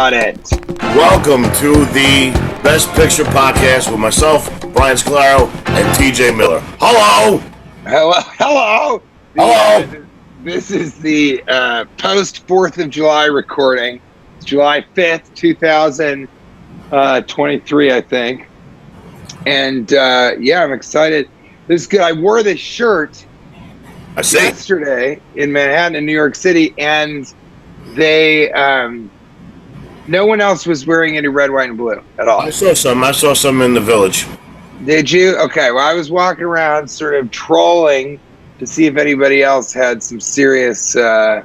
got it. Welcome to the Best Picture Podcast with myself, Brian Scalaro, and TJ Miller. Hello! Hello! This is the post 4th of July recording. It's July 5th, 2023, I think. And I'm excited. This is good. I wore this shirt yesterday in Manhattan in New York City, and they no one else was wearing any red, white, and blue at all. I saw some in the village. Did you? Okay, well, I was walking around sort of trolling to see if anybody else had some serious some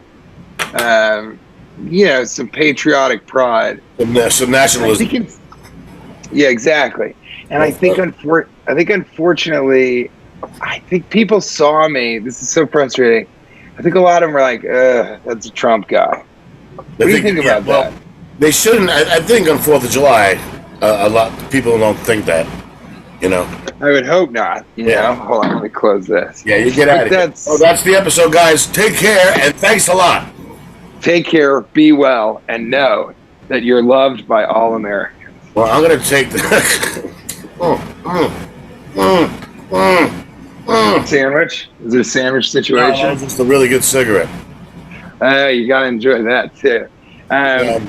patriotic pride, Some nationalism. Yeah, exactly. And I think unfortunately, I think people saw me. This is so frustrating. I think a lot of them were like, that's a Trump guy. What do you think about that? They shouldn't. I think on 4th of July, a lot of people don't think that, I would hope not. You know? Hold on, let me close this. Yeah, you get out of here. That's the episode, guys. Take care, and thanks a lot. Take care, be well, and know that you're loved by all Americans. Well, I'm going to take the... Sandwich? Is it a sandwich situation? No, it's just a really good cigarette. You got to enjoy that, too. I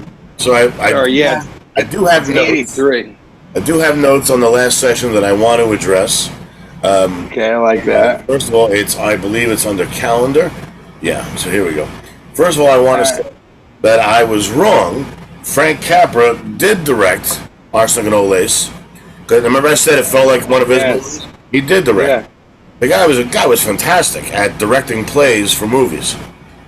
do have notes. 83. I do have notes on the last session that I want to address. Okay, I like that. First of all, I believe it's under calendar. Yeah, so here we go. First of all, I want to say that I was wrong. Frank Capra did direct Arsenic and Old Lace. Remember I said it felt like one of his movies? He did direct. Yeah. The guy was fantastic at directing plays for movies.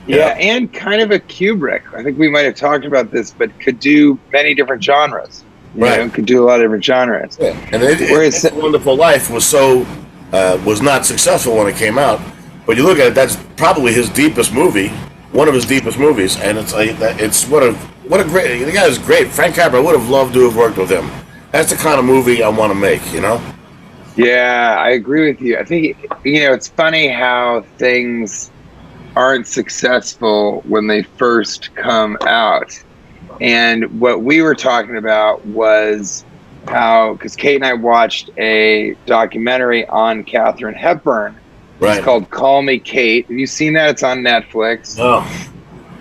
Yeah, and kind of a Kubrick. I think we might have talked about this, but could do many different genres. Could do a lot of different genres. Yeah. And It's a Wonderful Life was not successful when it came out. But you look at it, that's probably his deepest movie, one of his deepest movies, and it's what a great, the guy is great. Frank Capra, I would have loved to have worked with him. That's the kind of movie I want to make, Yeah, I agree with you. I think, it's funny how things aren't successful when they first come out. And what we were talking about was how, because Kate and I watched a documentary on Katharine Hepburn. Right. It's called Call Me Kate. Have you seen that? It's on Netflix. Oh.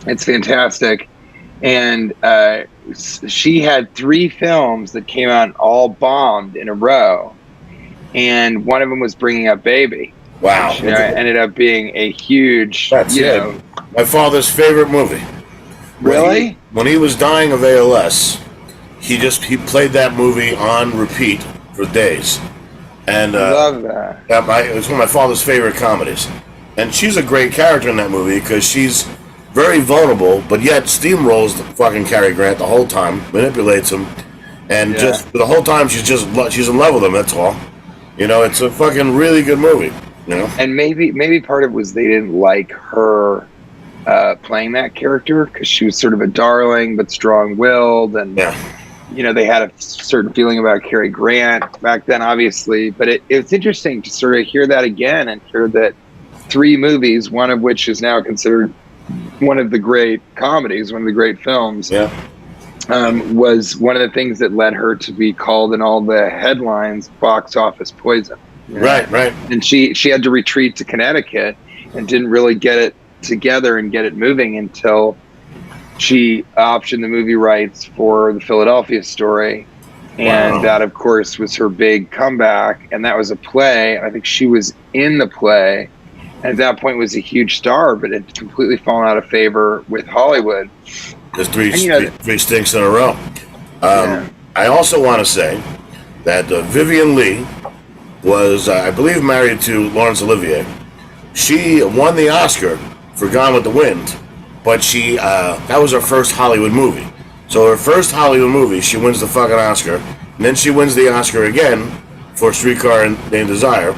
It's fantastic. And she had 3 films that came out and all bombed in a row. And one of them was Bringing Up Baby. Wow. Which, ended up being a huge, my father's favorite movie. Really? When he was dying of ALS, he played that movie on repeat for days. And I love that. It was one of my father's favorite comedies. And she's a great character in that movie because she's very vulnerable, but yet steamrolls the fucking Cary Grant the whole time, manipulates him, and just the whole time she's in love with him. That's all. It's a fucking really good movie. And maybe part of it was they didn't like her playing that character because she was sort of a darling but strong-willed, and they had a certain feeling about Cary Grant back then, obviously. But it's interesting to sort of hear that again and hear that 3 movies, one of which is now considered one of the great comedies, one of the great films, was one of the things that led her to be called in all the headlines box office poison. Right. And she had to retreat to Connecticut and didn't really get it together and get it moving until she optioned the movie rights for the Philadelphia Story. And that, of course, was her big comeback. And that was a play. I think she was in the play. And at that point was a huge star, but it completely fallen out of favor with Hollywood. There's three stinks in a row. I also want to say that Vivian Leigh was, I believe, married to Laurence Olivier. She won the Oscar for Gone with the Wind, but that was her first Hollywood movie. So her first Hollywood movie, she wins the fucking Oscar, and then she wins the Oscar again for Streetcar Named Desire.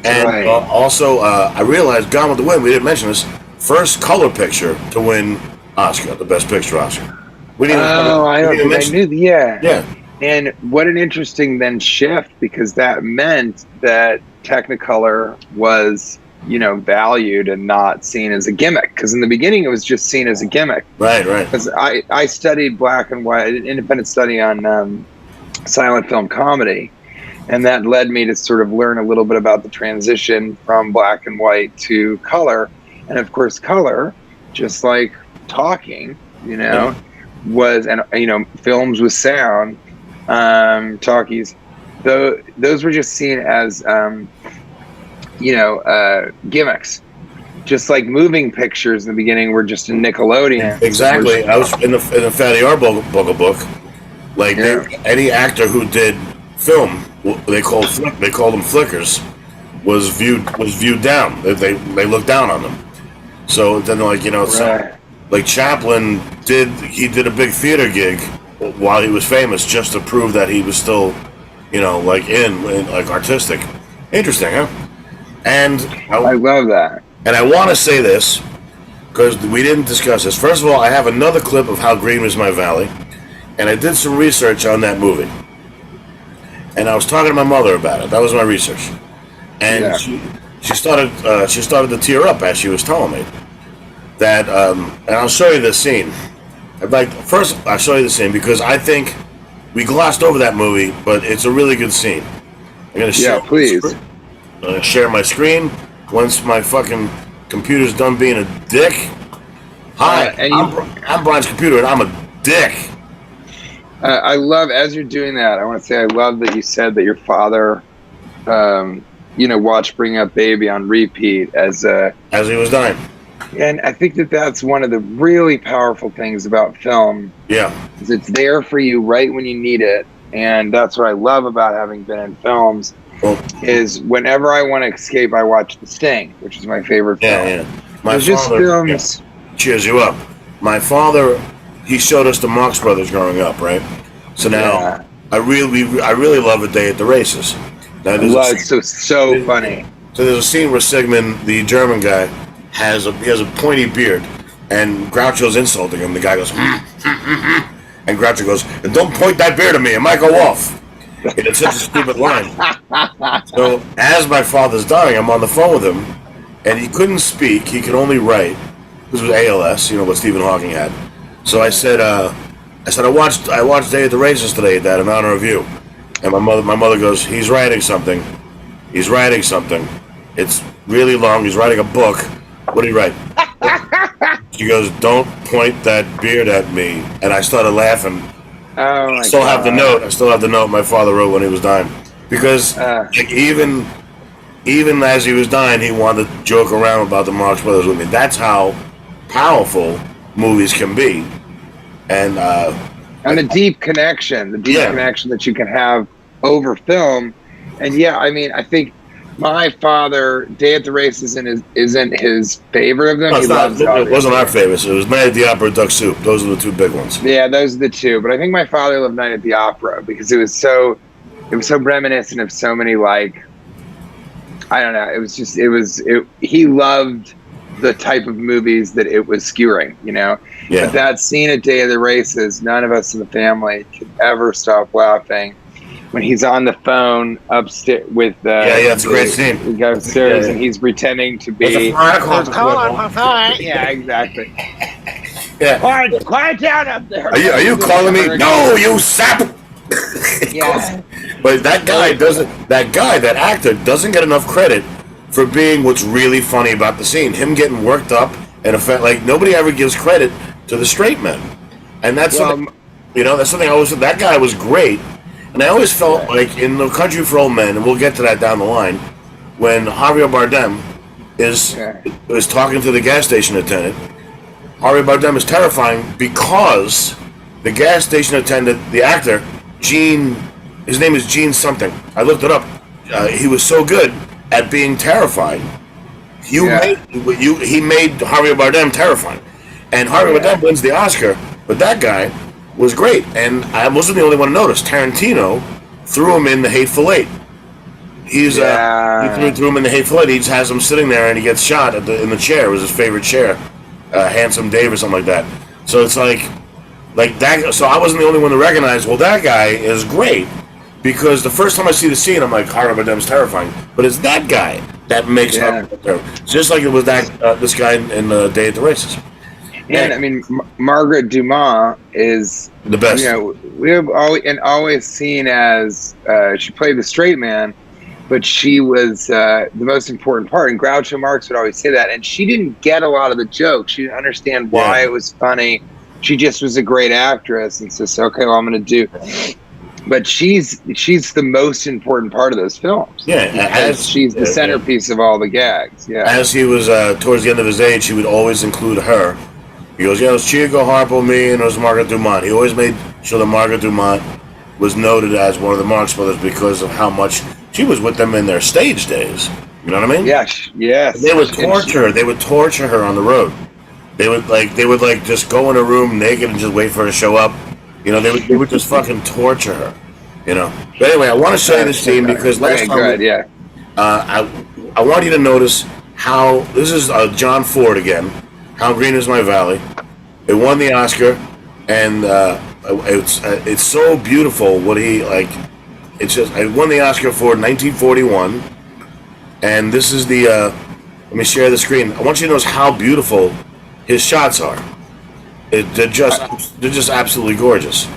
Also, I realized Gone with the Wind, we didn't mention this, first color picture to win Oscar, the Best Picture Oscar. I knew. Yeah. And what an interesting then shift, because that meant that Technicolor was valued and not seen as a gimmick. Because in the beginning, it was just seen as a gimmick. Right. Because I studied black and white, an independent study on silent film comedy, and that led me to sort of learn a little bit about the transition from black and white to color. And of course, color, just like talking, was, and films with sound, talkies, those were just seen as gimmicks. Just like moving pictures in the beginning were just a Nickelodeon. Exactly. I was in the Fatty Arbuckle book. Like any actor who did film, they called them flickers, was viewed down. They looked down on them. So then, like Chaplin did a big theater gig while he was famous, just to prove that he was still, like artistic. Interesting, huh? And I love that. And I want to say this because we didn't discuss this. First of all, I have another clip of How Green Was My Valley, and I did some research on that movie. And I was talking to my mother about it. That was my research, and she started to tear up as she was telling me that. And I'll show you this scene. First, I'll show you the scene because I think we glossed over that movie, but it's a really good scene. I'm gonna share. Yeah, please. I'm gonna share my screen once my fucking computer's done being a dick. Hi, I'm Brian's computer, and I'm a dick. I love, as you're doing that, I want to say I love that you said that your father, watched Bring Up Baby on repeat as he was dying. And I think that's one of the really powerful things about film. Yeah. Is it's there for you right when you need it. And that's what I love about having been in films. Is whenever I want to escape, I watch The Sting, which is my favorite film. Yeah. My father, films. Cheers you up. My father, he showed us the Marx Brothers growing up, right? So now I really love A Day at the Races. Now, it's so funny. So there's a scene where Sigmund, the German guy, has a pointy beard, and Groucho's insulting him. The guy goes, and Groucho goes, and don't point that beard at me, it might go off. And it's such a stupid line. So as my father's dying, I'm on the phone with him, and he couldn't speak. He could only write. This was ALS, what Stephen Hawking had. So I said, I watched Day at the Races today, Dad, in honor of you. And my mother goes, he's writing something. It's really long. He's writing a book. What did he write? She goes, don't point that beard at me. And I started laughing. Oh my I still have the note my father wrote when he was dying. Because even as he was dying, he wanted to joke around about the Marx Brothers with me. That's how powerful movies can be. And the deep connection, connection that you can have over film. And I think my father, Day at the Races isn't his favorite of them. It wasn't our favorites. It was Night at the Opera, Duck Soup. Those are the two big ones. Yeah, those are the two. But I think my father loved Night at the Opera because it was so reminiscent of so many, like, I don't know. He loved the type of movies that it was skewering, Yeah. But that scene at Day of the Races, none of us in the family could ever stop laughing. When he's on the phone upstairs with it's a great scene. We go upstairs and he's pretending to be. Yeah, exactly. Yeah. Quiet down up there. Are you calling me? No, you sap. Yeah. But that actor doesn't get enough credit for being what's really funny about the scene. Him getting worked up and like nobody ever gives credit to the straight men, and that's something. That's something I always said. That guy was great. And I always felt like in No Country for Old Men, and we'll get to that down the line, when Javier Bardem is talking to the gas station attendant, Javier Bardem is terrifying because the gas station attendant, the actor, his name is Gene something. I looked it up. He was so good at being terrifying. He made Javier Bardem terrifying. And Javier Bardem wins the Oscar, but that guy was great, and I wasn't the only one to notice. Tarantino threw him in The Hateful Eight. He threw him in The Hateful Eight. He just has him sitting there, and he gets shot in the chair. It was his favorite chair, Handsome Dave or something like that. So it's like that. So I wasn't the only one to recognize. Well, that guy is great because the first time I see the scene, I'm like, Javier Bardem's terrifying, but it's that guy that makes up for the just like it was that this guy in Day at the Races. And I mean, Margaret Dumas is the best. You know, we have always seen as she played the straight man, but she was the most important part. And Groucho Marx would always say that. And she didn't get a lot of the jokes. She didn't understand why it was funny. She just was a great actress, and says, "Okay, well, I'm going to do." But she's the most important part of those films. Yeah, as she's the centerpiece of all the gags. Yeah. As he was towards the end of his age, he would always include her. He goes, it was Chico, Harpo, me, and it was Margaret Dumont. He always made sure that Margaret Dumont was noted as one of the Marx Brothers because of how much she was with them in their stage days. You know what I mean? Yes. They would torture her. They would torture her on the road. They would just go in a room naked and just wait for her to show up. You know, they would just fucking torture her. You know. But anyway, I want to show you this scene because last time, I want you to notice how this is John Ford again. How Green Is My Valley. It won the Oscar, and it's so beautiful what he like. It's just it won the Oscar for 1941, and this is the. Let me share the screen. I want you to notice how beautiful his shots are. They're just absolutely gorgeous.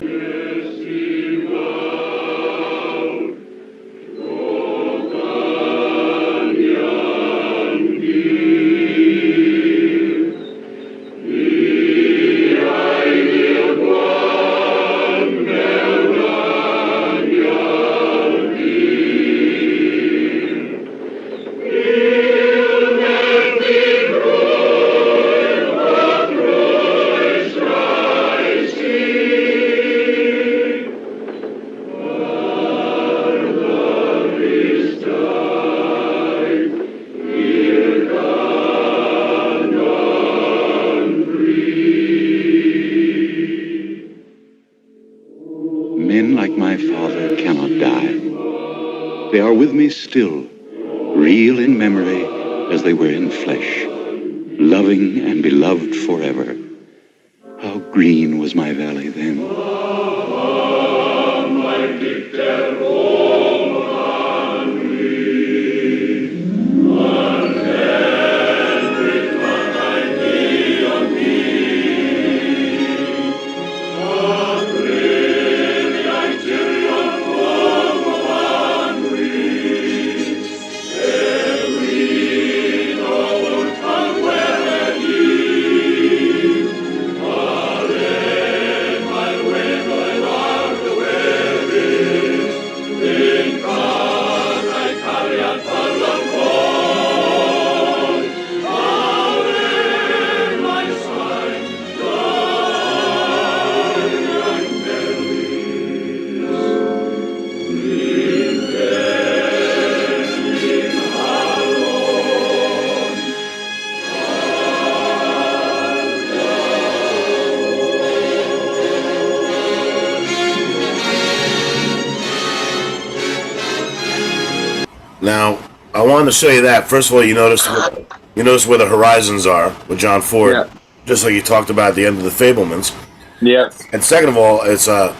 Men like my father cannot die. They are with me still, real in memory as they were in flesh, loving and beloved forever. How green was my valley then. Now, I wanted to show you that. First of all, you notice where the horizons are with John Ford, just like you talked about at the end of The Fabelmans. Yeah. And second of all, it's so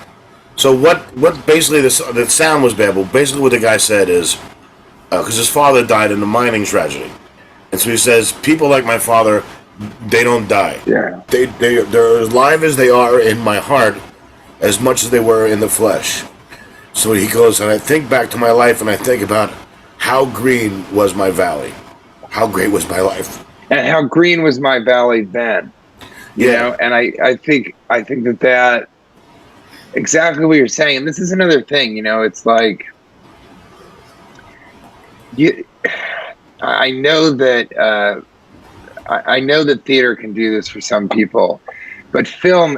what basically the sound was bad. Well, basically what the guy said is because his father died in a mining tragedy, and so he says people like my father, they don't die. Yeah. They're as live as they are in my heart, as much as they were in the flesh. So he goes, and I think back to my life, and I think about how green was my valley, how great was my life, and how green was my valley then. You know, and I think that exactly what you're saying. And this is another thing. You know, it's like I know that theater can do this for some people, but film,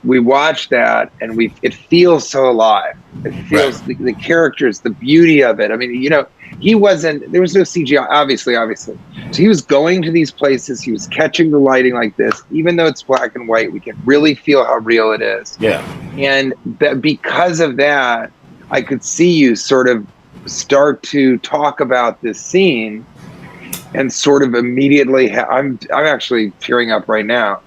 we watch that and it feels so alive. It feels the characters, the beauty of it. I mean, you know, there was no CGI, obviously. So he was going to these places, he was catching the lighting like this, even though it's black and white, we can really feel how real it is. Yeah. And because of that, I could see you sort of start to talk about this scene and sort of immediately, I'm actually tearing up right now.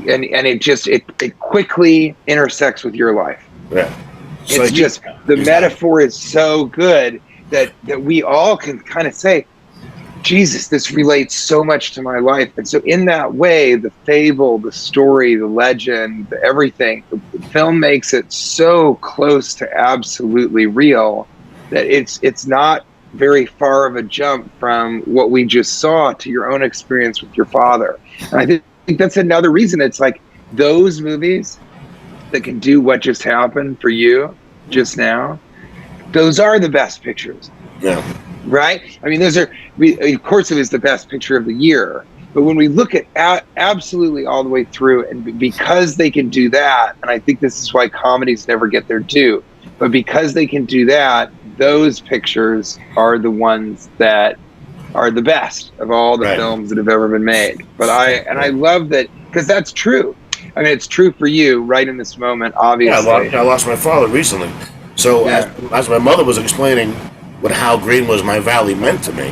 And it quickly intersects with your life. Yeah. So it's the metaphor is so good that we all can kind of say, Jesus, this relates so much to my life. And so in that way, the fable, the story, the legend, everything, the film makes it so close to absolutely real that it's not very far of a jump from what we just saw to your own experience with your father. And I think that's another reason. It's like those movies that can do what just happened for you just now, those are the best pictures. Yeah. Right? I mean, of course it was the best picture of the year, but when we look at absolutely all the way through, and because they can do that, and I think this is why comedies never get their due, but because they can do that, those pictures are the ones that are the best of all the films that have ever been made. But I love that, because that's true. I mean, it's true for you right in this moment, obviously. Yeah, I lost my father recently. So as my mother was explaining what How Green Was My Valley meant to me,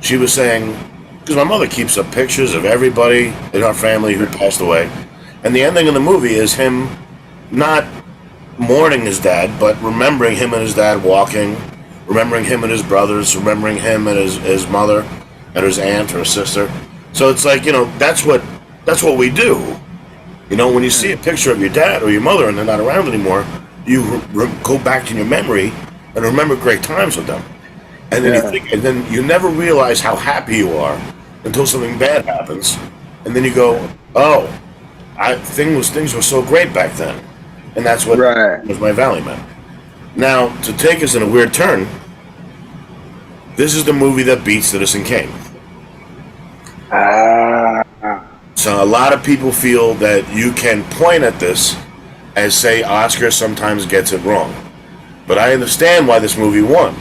she was saying, because my mother keeps up pictures of everybody in our family who passed away, and the ending of the movie is him not mourning his dad, but remembering him and his dad walking, remembering him and his brothers, remembering him and his mother and his aunt or his sister. So it's like, that's what we do. When you see a picture of your dad or your mother and they're not around anymore, you go back in your memory and remember great times with them. And then you think, and then you never realize how happy you are until something bad happens. And then you go, oh, things were so great back then. And that's what was my valley meant. Now, to take us in a weird turn, this is the movie that beat Citizen Kane. So a lot of people feel that you can point at this as, say, Oscar sometimes gets it wrong. But I understand why this movie won.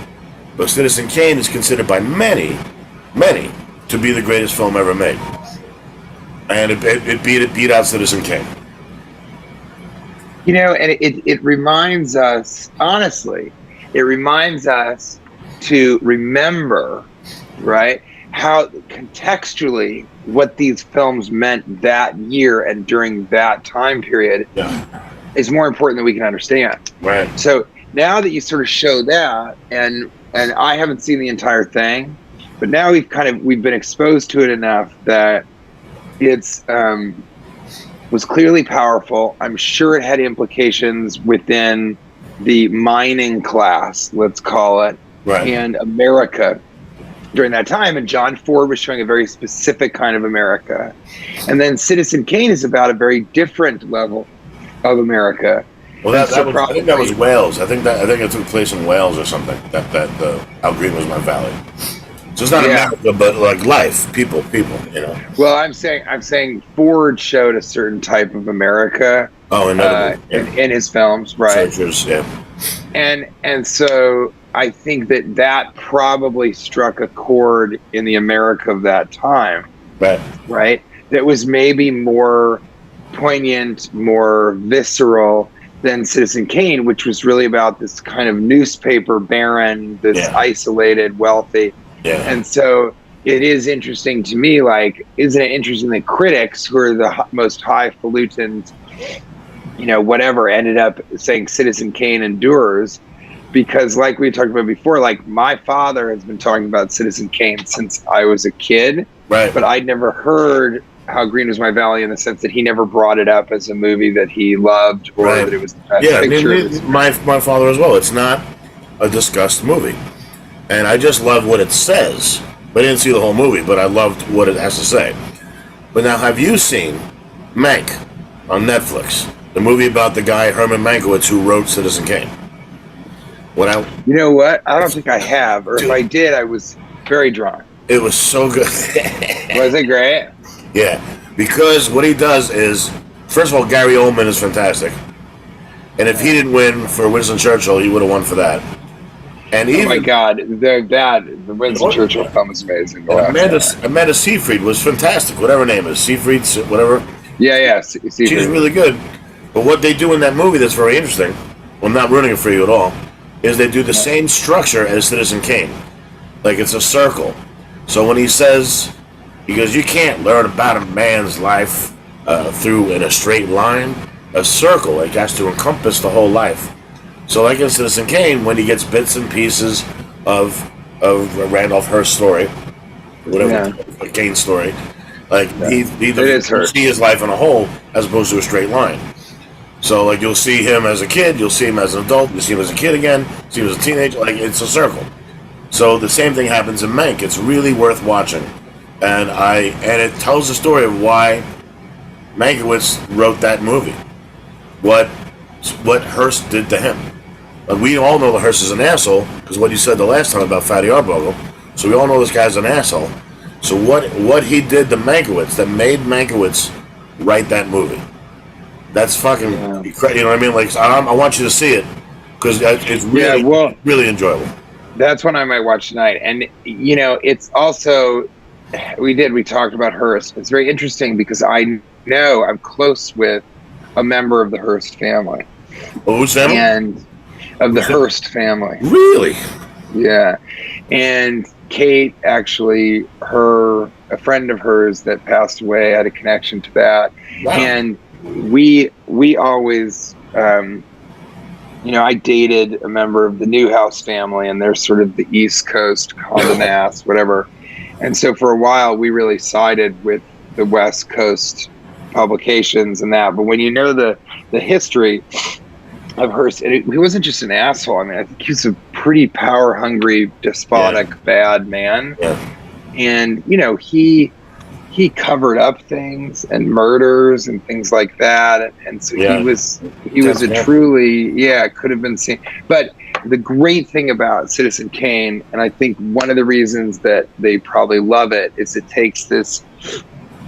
But Citizen Kane is considered by many, many, to be the greatest film ever made. And it beat out Citizen Kane. And it reminds us, honestly, to remember, right, how contextually what these films meant that year and during that time period is more important than we can understand. Right. So now that you sort of show that, and I haven't seen the entire thing, but now we've been exposed to it enough that it's was clearly powerful. I'm sure it had implications within the mining class, let's call it, and America during that time. And John Ford was showing a very specific kind of America. And then Citizen Kane is about a very different level of America. Well, I think that was Wales. I think it took place in Wales or something. That How Green Was My Valley. So it's not America, but like life, people. Well, I'm saying Ford showed a certain type of America. Oh, in his films, right? And so I think that probably struck a chord in the America of that time. Right. That was maybe more poignant, more visceral than Citizen Kane, which was really about this kind of newspaper baron, this isolated, wealthy. And so it is interesting to me, like, isn't it interesting that critics, who are the most highfalutin, whatever, ended up saying Citizen Kane endures, because like we talked about before, like my father has been talking about Citizen Kane since I was a kid, but I'd never heard How Green Was My Valley in the sense that he never brought it up as a movie that he loved or that it was the best picture. My father as well. It's not a discussed movie. And I just love what it says. I didn't see the whole movie, but I loved what it has to say. But now, have you seen Mank on Netflix? The movie about the guy, Herman Mankiewicz, who wrote Citizen Kane. You know what? I don't think I have. Or if I did, I was very drunk. It was so good. Was it great? Yeah. Because what he does is, first of all, Gary Oldman is fantastic. And if he didn't win for Winston Churchill, he would have won for that. And even, oh my God, the Winston Churchill film is amazing. Amanda Seyfried was fantastic. Whatever her name is, Seyfried, whatever. Yeah, Seyfried. She's really good. But what they do in that movie that's very interesting, well, I'm not ruining it for you at all, is they do the same structure as Citizen Kane. Like it's a circle. So when he goes, you can't learn about a man's life in a straight line. A circle, it has to encompass the whole life. So like in Citizen Kane, when he gets bits and pieces of Randolph Hearst's story, whatever Kane's story. Like he you see his life in a whole as opposed to a straight line. So like you'll see him as a kid, you'll see him as an adult, you'll see him as a kid again, see him as a teenager. Like it's a circle. So the same thing happens in Mank. It's really worth watching, and it tells the story of why Mankiewicz wrote that movie. What Hearst did to him. Like we all know that Hearst is an asshole because what you said the last time about Fatty Arbuckle. So we all know this guy's an asshole. So what he did to Mankiewicz that made Mankiewicz write that movie? That's fucking incredible. You know what I mean? Like I want you to see it because it's really really enjoyable. That's one I might watch tonight. And you know, it's also we talked about Hearst. It's very interesting because I know I'm close with a member of the Hearst family. Who's family? And of the Hearst family. Really? Yeah. And Kate, actually, a friend of hers that passed away had a connection to that. Wow. And we always, I dated a member of the Newhouse family, and they're sort of the East Coast, Condé Nast, whatever. And so for a while, we really sided with the West Coast publications and that. But when you know the history of Hearst, he wasn't just an asshole. I mean, I think he was a pretty power-hungry, despotic, bad man. Yeah. And, you know, he covered up things and murders and things like that. And so he was a truly, could have been seen. But the great thing about Citizen Kane, and I think one of the reasons that they probably love it, is it takes this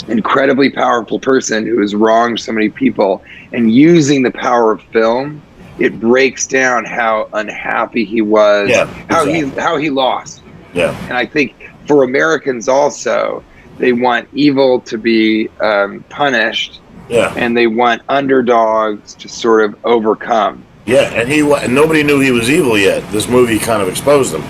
incredibly powerful person who has wronged so many people, and using the power of film, it breaks down how unhappy he was, how he lost. Yeah. And I think for Americans also, they want evil to be punished, and they want underdogs to sort of overcome. Yeah, and nobody knew he was evil yet. This movie kind of exposed him.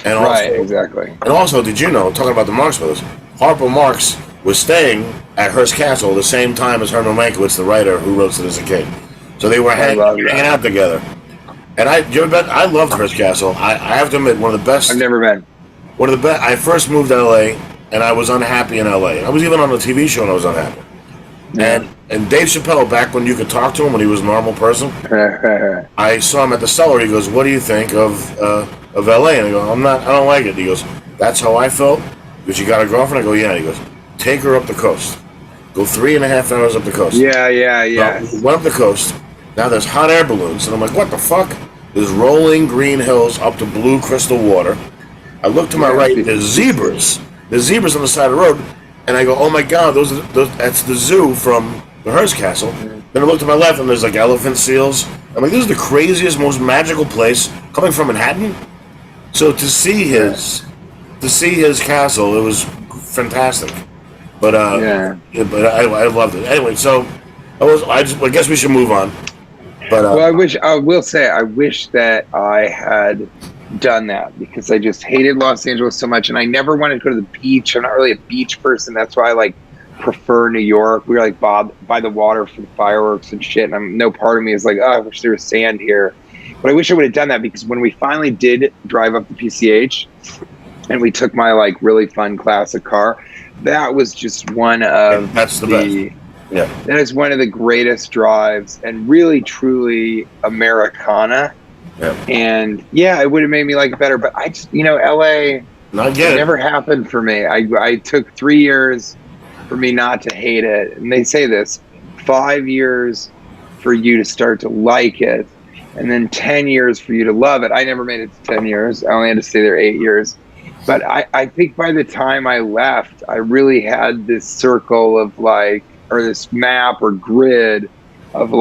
And also, exactly. And also, did you know, talking about the Marx Brothers, Harpo Marx was staying at Hearst Castle the same time as Herman Mankiewicz, the writer who wrote Citizen Kane. So they were hanging out together. And I loved Hearst Castle. I have to admit, one of the best. I've never been. One of the best. I first moved to LA, and I was unhappy in LA. I was even on a TV show, and I was unhappy. Yeah. And Dave Chappelle, back when you could talk to him when he was a normal person, I saw him at the Cellar. He goes, "What do you think of LA?" And I go, I don't like it. He goes, "That's how I felt." Because you got a girlfriend? I go, "Yeah." He goes, "Take her up the coast. Go 3.5 hours up the coast." Yeah. So went up the coast. Now there's hot air balloons, and I'm like, "What the fuck?" There's rolling green hills up to blue crystal water. I look to my right. There's zebras. There's zebras on the side of the road. And I go, "Oh my God, that's the zoo from the Hearst Castle." Then I look to my left, and there's like elephant seals. I'm like, "This is the craziest, most magical place coming from Manhattan." So to see his castle, it was fantastic. But but I loved it. Anyway, so I guess we should move on. But I wish that I had done that, because I just hated Los Angeles so much, and I never wanted to go to the beach. I'm not really a beach person. That's why I prefer New York. We were like by the water for the fireworks and shit, and no part of me is like, oh, I wish there was sand here. But I wish I would have done that, because when we finally did drive up the PCH and we took my really fun classic car, that was just one of that's the best. Yeah, that is one of the greatest drives, and really truly Americana. Yeah. And it would have made me like it better, but I just, LA never happened for me. I took 3 years for me not to hate it. And they say this, 5 years for you to start to like it, and then 10 years for you to love it. I never made it to 10 years. I only had to stay there 8 years. But I think by the time I left, I really had this circle of or this map or grid of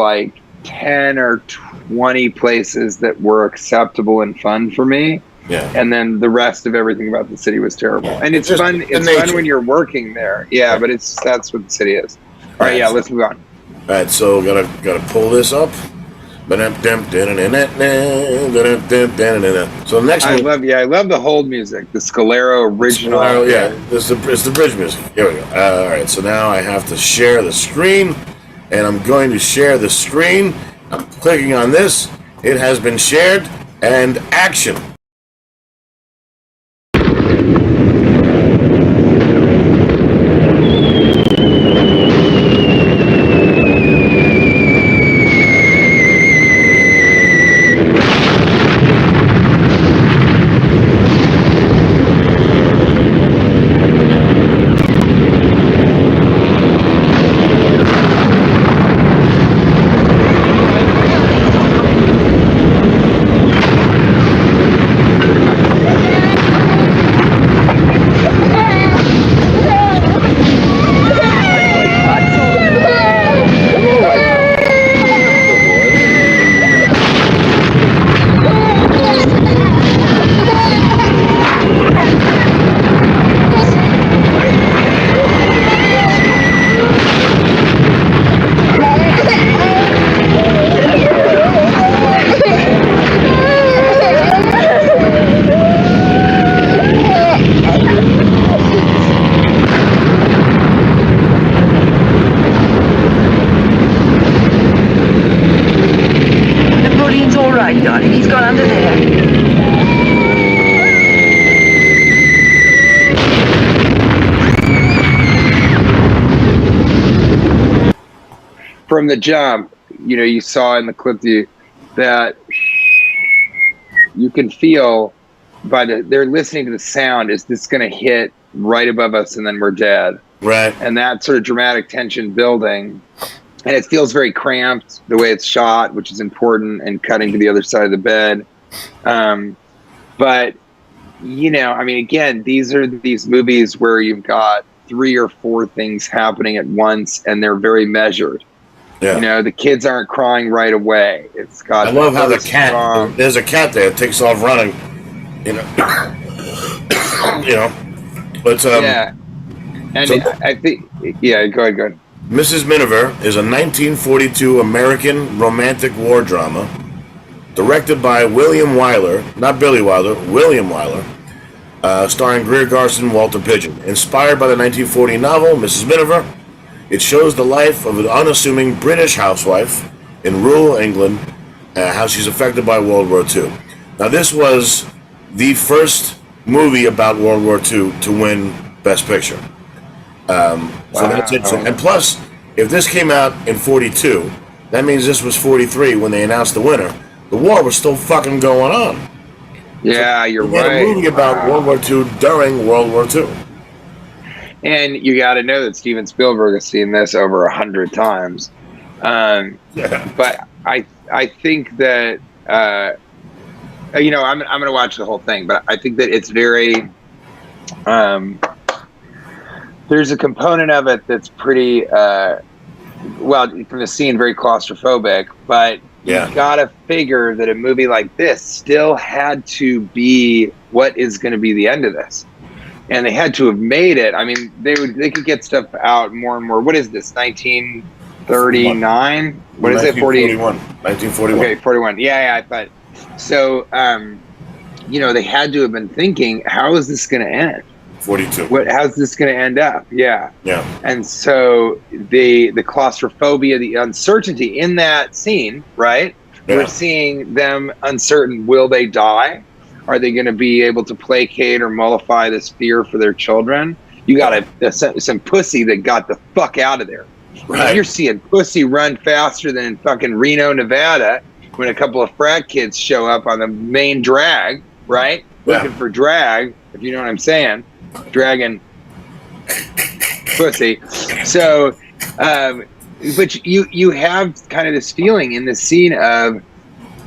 10 or 20 places that were acceptable and fun for me. Yeah. And then the rest of everything about the city was terrible. And it's fun. It's fun when you're working there. Yeah, but that's what the city is. All right, let's move on. All right, so gotta pull this up. So next I love the hold music, the Scalaro original. It's the bridge music. Here we go. All right, so now I have to share the screen, and I'm going to share the screen. I'm clicking on this. It has been shared, and action. from the jump, you saw in the clip that you can feel they're listening to the sound. Is this going to hit right above us and then we're dead? Right. And that sort of dramatic tension building. And it feels very cramped the way it's shot, which is important, and cutting to the other side of the bed. But, again, these are these movies where you've got 3 or 4 things happening at once, and they're very measured. Yeah. The kids aren't crying right away. It's got. I love how the cat. There's a cat there. It takes off running. But yeah. And so, I think. Yeah. Go ahead. Mrs. Miniver is a 1942 American romantic war drama, directed by William Wyler, not Billy Wilder, William Wyler, starring Greer Garson, Walter Pidgeon. Inspired by the 1940 novel Mrs. Miniver, it shows the life of an unassuming British housewife in rural England, how she's affected by World War II. Now, this was the first movie about World War II to win Best Picture. So that's interesting. And plus, if this came out in 42, that means this was 43 when they announced the winner. The war was still fucking going on. Yeah, you're right. A movie about World War II during World War II. And you got to know that Steven Spielberg has seen this over 100 times. But I think that I'm going to watch the whole thing, but I think that it's very. There's a component of it that's pretty, from the scene, very claustrophobic, but you've got to figure that a movie like this still had to be what is going to be the end of this. And they had to have made it. I mean, they could get stuff out more and more. What is this, 1939? What is it, 1941. Okay, 41. Yeah, I thought. So, they had to have been thinking, how is this going to end? 42. How's this going to end up? Yeah. And so the claustrophobia, the uncertainty in that scene, right? Yeah. We're seeing them uncertain. Will they die? Are they going to be able to placate or mollify this fear for their children? You got some pussy that got the fuck out of there. Right. You're seeing pussy run faster than in fucking Reno, Nevada, when a couple of frat kids show up on the main drag, right? Yeah. Looking for drag, if you know what I'm saying. Dragon pussy. So, but you have kind of this feeling in this scene of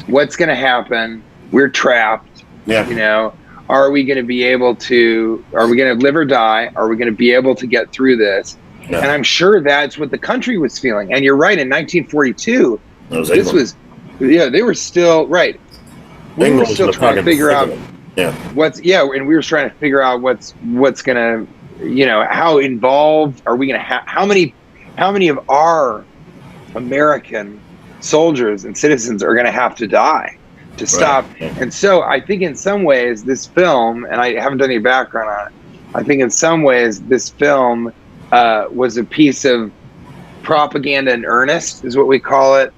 what's going to happen. We're trapped. Yeah. Are we going to be able to? Are we going to live or die? Are we going to be able to get through this? Yeah. And I'm sure that's what the country was feeling. And you're right. In 1942, this was. Yeah, they were still right. We were still trying to figure out. Yeah. And we were trying to figure out what's gonna, how involved are we gonna have? How many of our American soldiers and citizens are gonna have to die to stop? Right. And so I think in some ways this film, and I haven't done any background on it, I think in some ways this film was a piece of propaganda in earnest, is what we call it.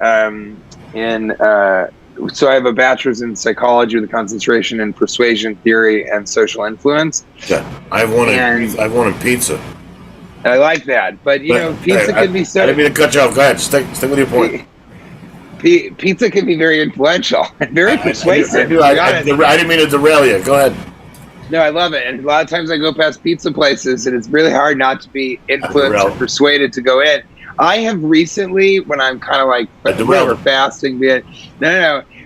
So I have a bachelor's in psychology with a concentration in persuasion theory and social influence. Yeah, I have one in pizza. I like that, but pizza can be so. I didn't mean to cut you off. Go ahead, stick with your point. Pizza can be very influential and very persuasive. I didn't mean to derail you. Go ahead. No, I love it, and a lot of times I go past pizza places, and it's really hard not to be influenced or persuaded to go in. I have recently, when I'm kind of like fasting, but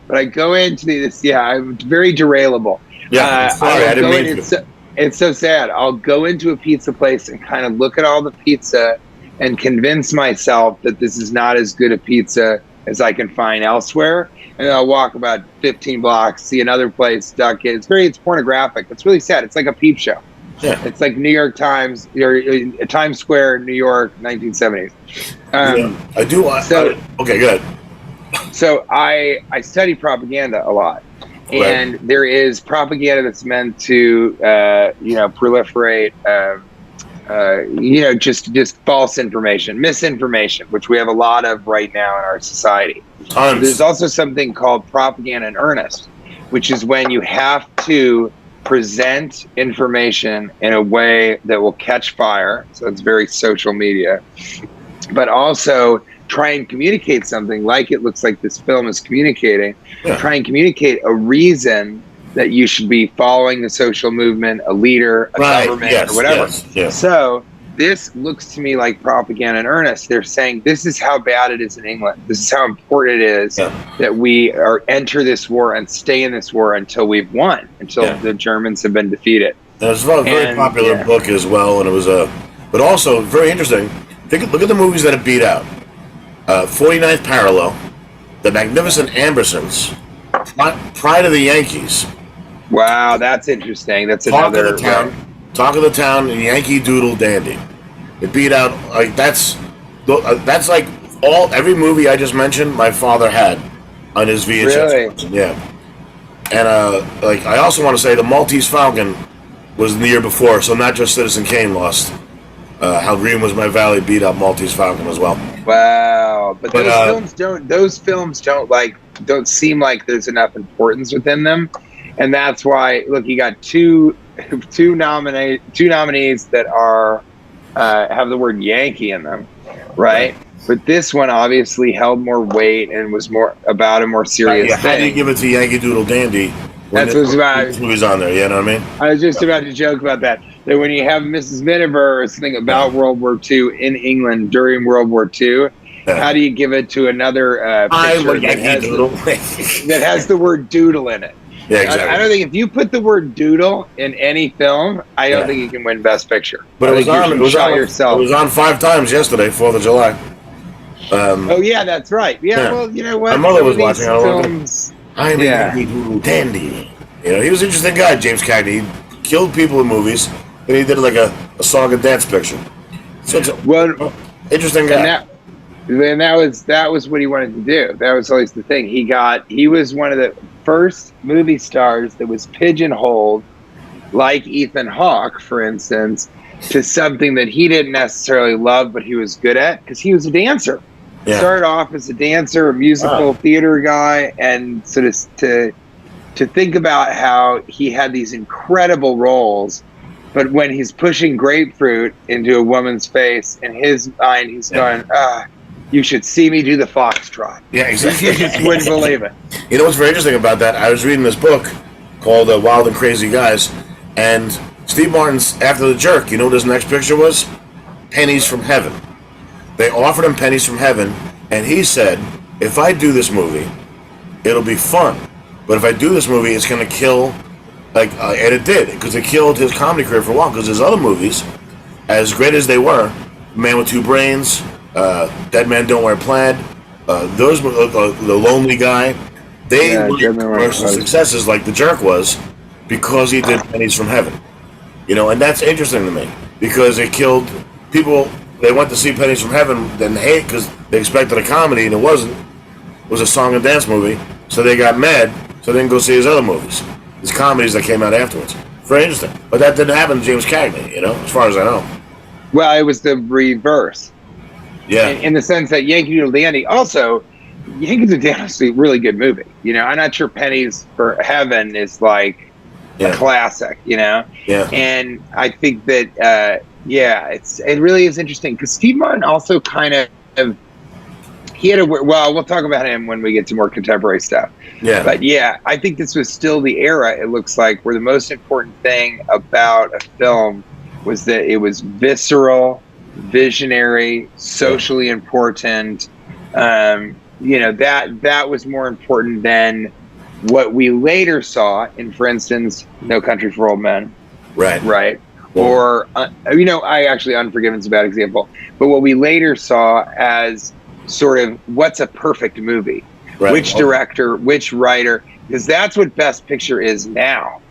I go into this. Yeah, I'm very derailable. Yeah, sorry, I didn't mean to. It's so sad. I'll go into a pizza place and kind of look at all the pizza and convince myself that this is not as good a pizza as I can find elsewhere. And then I'll walk about 15 blocks, see another place, duck it. It's pornographic. It's really sad. It's like a peep show. Yeah. It's like New York Times, Times Square, New York, 1970s. I do. Okay, good. So I study propaganda a lot, and there is propaganda that's meant to proliferate, just false information, misinformation, which we have a lot of right now in our society. Tons. There's also something called propaganda in earnest, which is when you have to present information in a way that will catch fire. So it's very social media. but also try and communicate something like it looks like this film is communicating. Try and communicate a reason that you should be following the social movement, a leader, a government, or whatever. So this looks to me like propaganda in earnest. They're saying this is how bad it is in England. This is how important it is that we enter this war and stay in this war until we've won, until the Germans have been defeated. And it's a very popular book as well, and it was but also very interesting. Look at the movies that it beat out. 49th Parallel, The Magnificent Ambersons, Pride of the Yankees. Wow, that's interesting. That's Talk of the Town. Talk of the Town and Yankee Doodle Dandy. It beat out like that's like every movie I just mentioned. My father had on his VHS. Really? Yeah. And like I also want to say the Maltese Falcon was in the year before, so not just Citizen Kane lost. How Green Was My Valley beat out Maltese Falcon as well. Wow, but those films don't seem like there's enough importance within them, and that's why look, you got two nominees that are have the word Yankee in them, right? But this one obviously held more weight and was more about a more serious thing. How do you give it to Yankee Doodle Dandy? That's what's about. Who's on there? You know what I mean? I was just about to joke about that. That when you have Mrs. Miniver or something about World War II in England during World War II, how do you give it to another picture that has the word doodle in it? Yeah, exactly. I don't think if you put the word doodle in any film, I don't think you can win Best Picture. But it was on 5 times yesterday, 4th of July. Oh yeah, that's right. Yeah, well, you know what? My mother was watching films. I'm a Yankee Doodle Dandy. You know, he was an interesting guy, James Cagney. He killed people in movies, and he did like a song and dance picture. So it's interesting guy. And that was what he wanted to do. That was always the thing. He was one of the first movie stars that was pigeonholed, like Ethan Hawke, for instance, to something that he didn't necessarily love, but he was good at because he was a dancer. Yeah. Started off as a dancer, a musical theater guy, and sort of to think about how he had these incredible roles, but when he's pushing grapefruit into a woman's face, in his mind, he's going, you should see me do the foxtrot. Yeah, exactly. You just wouldn't believe it. You know what's very interesting about that? I was reading this book called Wild and Crazy Guys, and Steve Martin's After the Jerk, you know what his next picture was? Pennies from Heaven. They offered him Pennies from Heaven, and he said, if I do this movie, it'll be fun. But if I do this movie, it's going to kill, and it did, because it killed his comedy career for a while, because his other movies, as great as they were, Man with Two Brains, Dead Man Don't Wear Plaid, those The Lonely Guy, they were commercial successes like The Jerk was, because he did Pennies from Heaven. You know, and that's interesting to me, because it killed people. They went to see Pennies from Heaven, didn't hate because they expected a comedy, and it wasn't. It was a song and dance movie, so they got mad, so they didn't go see his other movies, his comedies that came out afterwards. Very interesting. But that didn't happen to James Cagney, you know, as far as I know. Well, it was the reverse. Yeah. In the sense that Yankee Doodle Dandy, also, Yankee Doodle Dandy is a really good movie. You know, I'm not sure Pennies for Heaven is like a classic, you know? Yeah. And I think that, it really is interesting because Steve Martin also kind of, we'll talk about him when we get to more contemporary stuff. Yeah. But yeah, I think this was still the era, it looks like, where the most important thing about a film was that it was visceral, visionary, socially important. You know, that was more important than what we later saw in, for instance, No Country for Old Men. Right. Or, Unforgiven's a bad example. But what we later saw as sort of what's a perfect movie? Right. Which director, which writer? Because that's what Best Picture is now.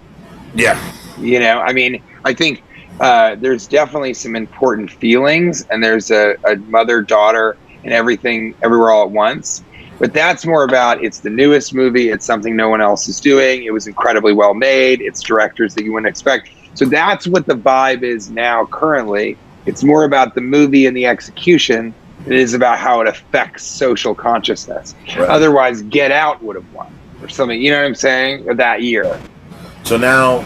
Yeah. You know, I mean, I think there's definitely some important feelings, and there's a mother-daughter and everything, everywhere, all at once. But that's more about, it's the newest movie, it's something no one else is doing, it was incredibly well made, it's directors that you wouldn't expect. So that's what the vibe is now currently. It's more about the movie and the execution than it is about how it affects social consciousness. Right. Otherwise, Get Out would have won or something, you know what I'm saying, that year. So now,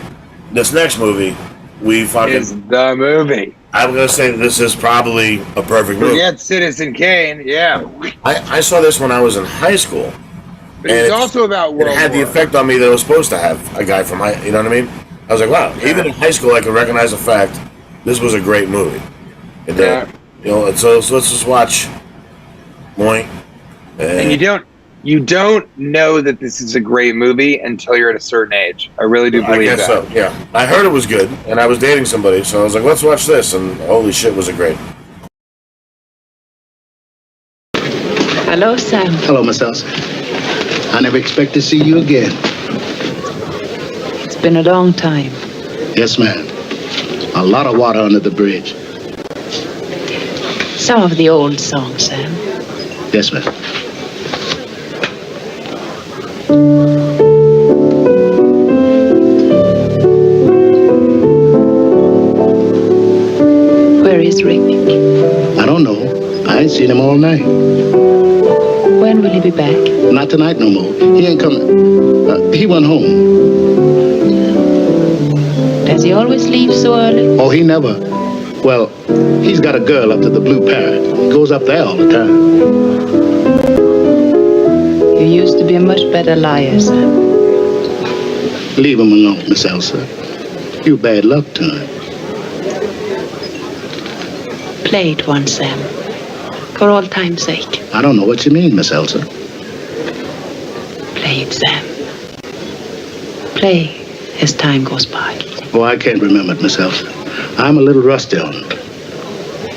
this next movie, is the movie. I'm going to say this is probably a perfect movie. Forget Citizen Kane, yeah. I saw this when I was in high school. But it's also about World War. It had the effect on me that it was supposed to have a guy from high, you know what I mean? I was like, wow, even in high school I could recognize the fact this was a great movie. And, you know, so let's just watch Boink. And you don't know that this is a great movie until you're at a certain age. I really do believe that. I guess so, yeah. I heard it was good, and I was dating somebody, so I was like, let's watch this, and holy shit, was it great. Hello, Sam. Hello, Miss Elsa. I never expect to see you again. It's been a long time. Yes, ma'am. A lot of water under the bridge. Some of the old songs, Sam. Yes, ma'am. Where is Rick? I don't know. I ain't seen him all night. When will he be back? Not tonight no more. He ain't coming. He went home. Does he always leave so early? Oh, he never. Well, he's got a girl up to the Blue Parrot. He goes up there all the time. You used to be a much better liar, Sam. Leave him alone, Miss Elsa. You bad luck to him. Play it once, Sam. For all time's sake. I don't know what you mean, Miss Elsa. Play it, Sam. Play as time goes by. Oh, I can't remember it, Miss Elsa. I'm a little rusty on it.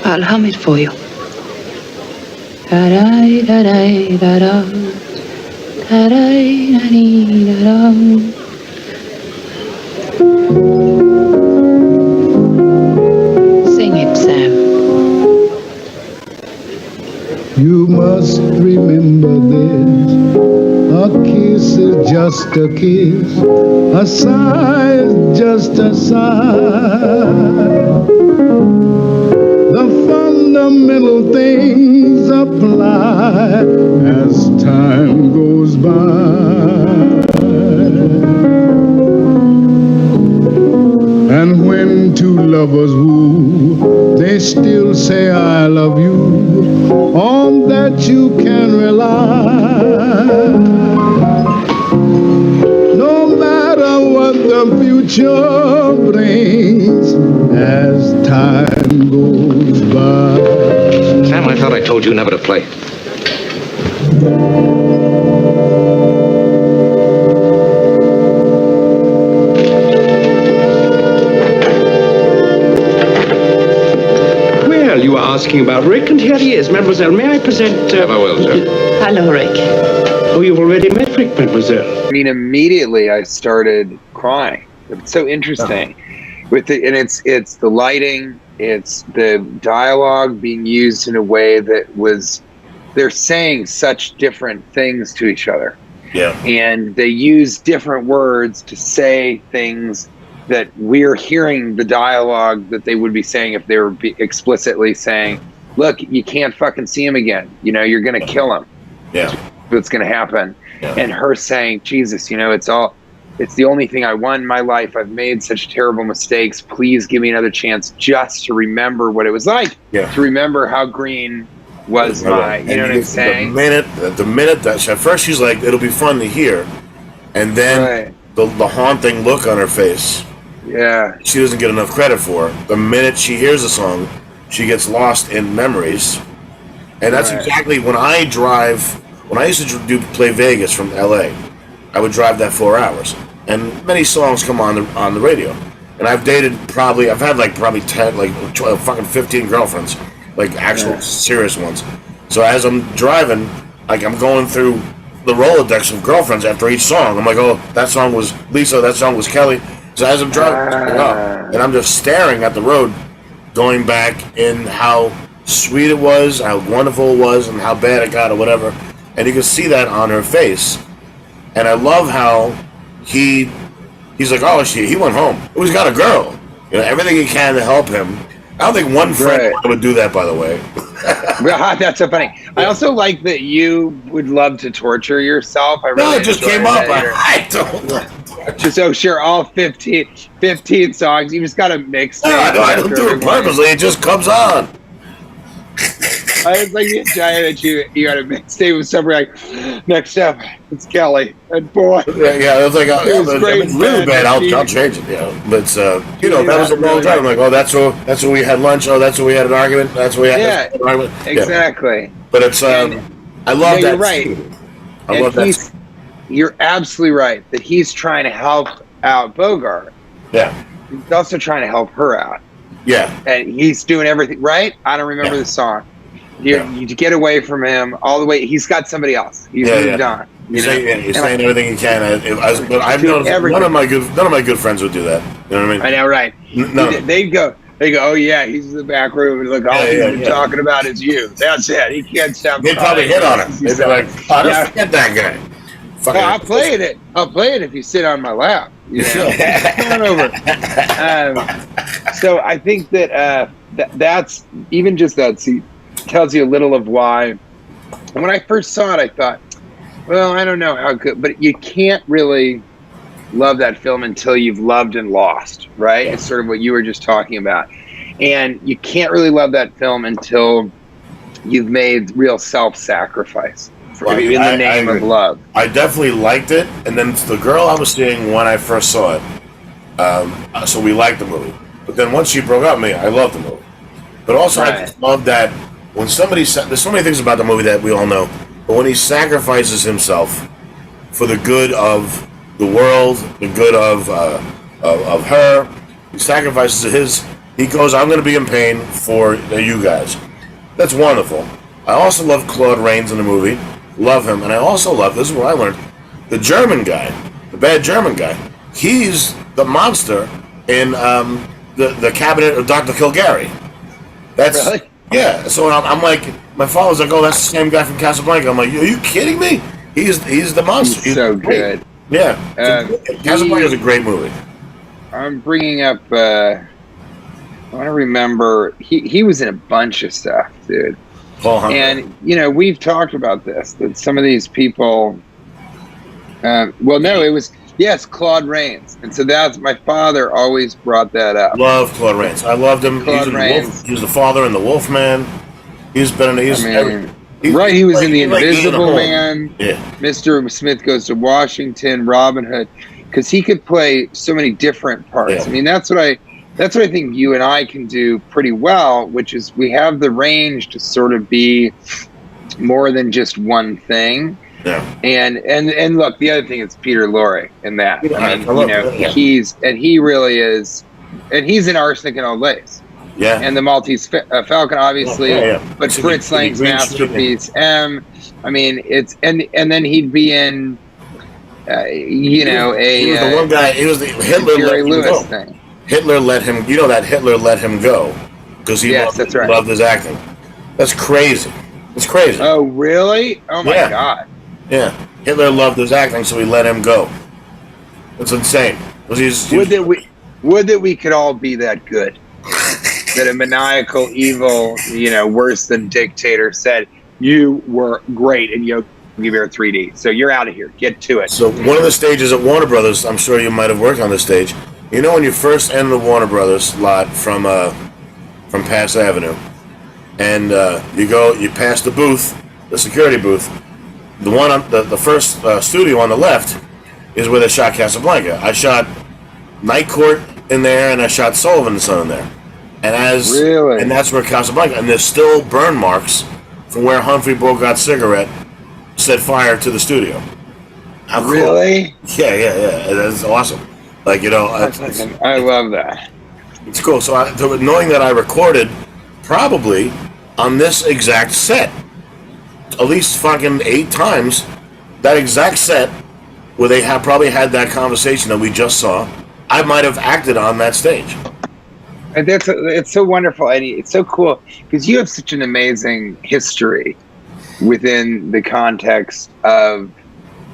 I'll hum it for you. Da-da-da-da-da-da. Da-da-da-da-da-da. Sing it, Sam. You must remember this. A kiss is just a kiss. A sigh is just a sigh. The fundamental things apply as time goes by. And when two lovers woo, they still say I love you. On that you can rely. No matter what the future brings as time goes by. Sam, I thought I told you never to play. You were asking about Rick, and here he is. Mademoiselle, may I present... I will, sir. Hello, Rick. Oh, you've already met Rick, Mademoiselle. I mean, immediately I started crying. It's so interesting. With the, and it's the lighting, it's the dialogue being used in a way that was... They're saying such different things to each other. Yeah. And they use different words to say things that we're hearing the dialogue that they would be saying if they were explicitly saying, look, you can't fucking see him again. You know, you're going to kill him. Yeah. What's going to happen. Yeah. And her saying, Jesus, you know, it's the only thing I want in my life. I've made such terrible mistakes. Please give me another chance just to remember what it was like. Yeah. To remember how green was my, you know what I'm saying? The minute that at first she's like, it'll be fun to hear. And then the haunting look on her face. Yeah. She doesn't get enough credit for. The minute she hears a song, she gets lost in memories. And that's exactly when I used to play Vegas from LA, I would drive that 4 hours. And many songs come on the radio. And I've had probably 10, like 12, fucking 15 girlfriends, like actual serious ones. So as I'm driving, like I'm going through the Rolodex of girlfriends after each song. I'm like, oh, that song was Lisa, that song was Kelly. So as I'm driving, and I'm just staring at the road, going back in how sweet it was, how wonderful it was, and how bad it got or whatever. And you can see that on her face. And I love how he's like, oh, he went home. He's got a girl. You know, everything he can to help him. I don't think one friend would do that, by the way. That's so funny. I also like that you would love to torture yourself. I really it just came up. I don't know. Just sure, all 15 songs. You just got to mix. No, I don't do it purposely. It just comes on. I was like, you giant, you got a mixtape with somebody like, next up, it's Kelly. And boy. Yeah, it was like, really bad. I'll change it, But, that was a long time. I'm like, oh, that's where we had lunch. Oh, that's where we had an argument. That's where we had an argument. Exactly. Yeah. But it's, I love that. You're right. I love that. You're absolutely right that he's trying to help out Bogart. Yeah. He's also trying to help her out. Yeah. And he's doing everything, right? I don't remember the song. You get away from him all the way. He's got somebody else. He's moved on. He's saying everything he can. But I've noticed none of my good friends would do that. You know what I mean? I know, right? No. They go, oh yeah, he's in the back room, and look, all he's been talking about is you. That's it. He can't stop. They'd probably hit on him. They'd be like, oh, forget that guy. Well, I'll play it. I'll play it if you sit on my lap. Come on over. So I think that that's even just that scene tells you a little of why. When I first saw it, I thought, well, I don't know how good, but you can't really love that film until you've loved and lost, right? It's sort of what you were just talking about. And you can't really love that film until you've made real self-sacrifice in the name of love. I definitely liked it, and then the girl I was seeing when I first saw it, so we liked the movie. But then once she broke up with me, I loved the movie. But also, I just love that when somebody there's so many things about the movie that we all know, but when he sacrifices himself for the good of the world, the good of her, he sacrifices he goes, I'm going to be in pain for you guys. That's wonderful. I also love Claude Rains in the movie. Love him. And I also love, this is what I learned, the German guy, the bad German guy. He's the monster in the cabinet of Dr. Kilgary. That's really? Yeah. So I'm like, my father's like, oh, that's the same guy from Casablanca. I'm like, are you kidding me? He's the monster. He's so good. Yeah. Casablanca is a great movie. I'm bringing up, I want to remember, he was in a bunch of stuff, dude. Paul Hunter. And, we've talked about this, that some of these people, it's Claude Rains. And so that's, my father always brought that up. Love Claude Rains. I loved him. Claude Rains. He was the father in The Wolfman. He's been in, he was in The Invisible Man. Yeah. Mr. Smith Goes to Washington, Robin Hood, because he could play so many different parts. Yeah. I mean, that's what I think you and I can do pretty well, which is we have the range to sort of be more than just one thing. Yeah. And look, the other thing is Peter Lorre in that. Yeah, I mean, he really is, and he's in Arsenic and Old Lace. Yeah. And the Maltese Falcon, obviously, but Fritz Lang's masterpiece. I mean, it's and then he'd be in, he was the one guy. He was the Hitler Jerry Lewis thing. Hitler let him. Hitler let him go because he loved his acting. That's crazy. It's crazy. Oh, really? Oh my God. Yeah, Hitler loved his acting, so he let him go. It's insane. Would that we could all be that good? That a maniacal, evil, worse than dictator said, you were great and you'll give your 3D. So you're out of here. Get to it. So one of the stages at Warner Brothers, I'm sure you might have worked on this stage. When you first enter the Warner Brothers lot from Pass Avenue, and you pass the booth, the security booth. The one on the first studio on the left is where they shot Casablanca. I shot Night Court in there, and I shot Sullivan and Son in there. And that's where Casablanca. And there's still burn marks from where Humphrey Bogart's cigarette set fire to the studio. How cool. Really? Yeah. That's awesome. I love that. It's cool. So knowing that I recorded probably on this exact set, at least fucking 8 times, that exact set where they probably had that conversation that we just saw, I might have acted on that stage. And it's so wonderful, Eddie. It's so cool because you have such an amazing history within the context of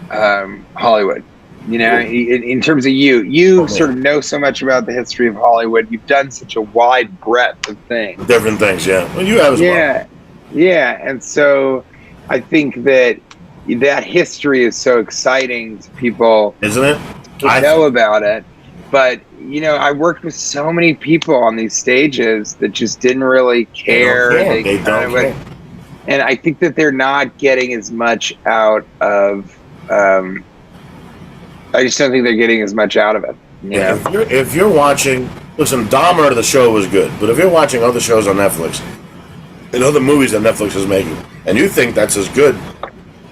Hollywood. In terms of you sort of know so much about the history of Hollywood. You've done such a wide breadth of things. Different things, yeah. Well, you have as well. Yeah. And so I think that history is so exciting to people. Isn't it? know about it. But, you know, I worked with so many people on these stages that just didn't really care. They don't care. And I think that they're not getting as much out of, I just don't think they're getting as much out of it. Yeah. If you're watching, listen, Dahmer, the show was good, but if you're watching other shows on Netflix and other movies that Netflix is making, and you think that's as good,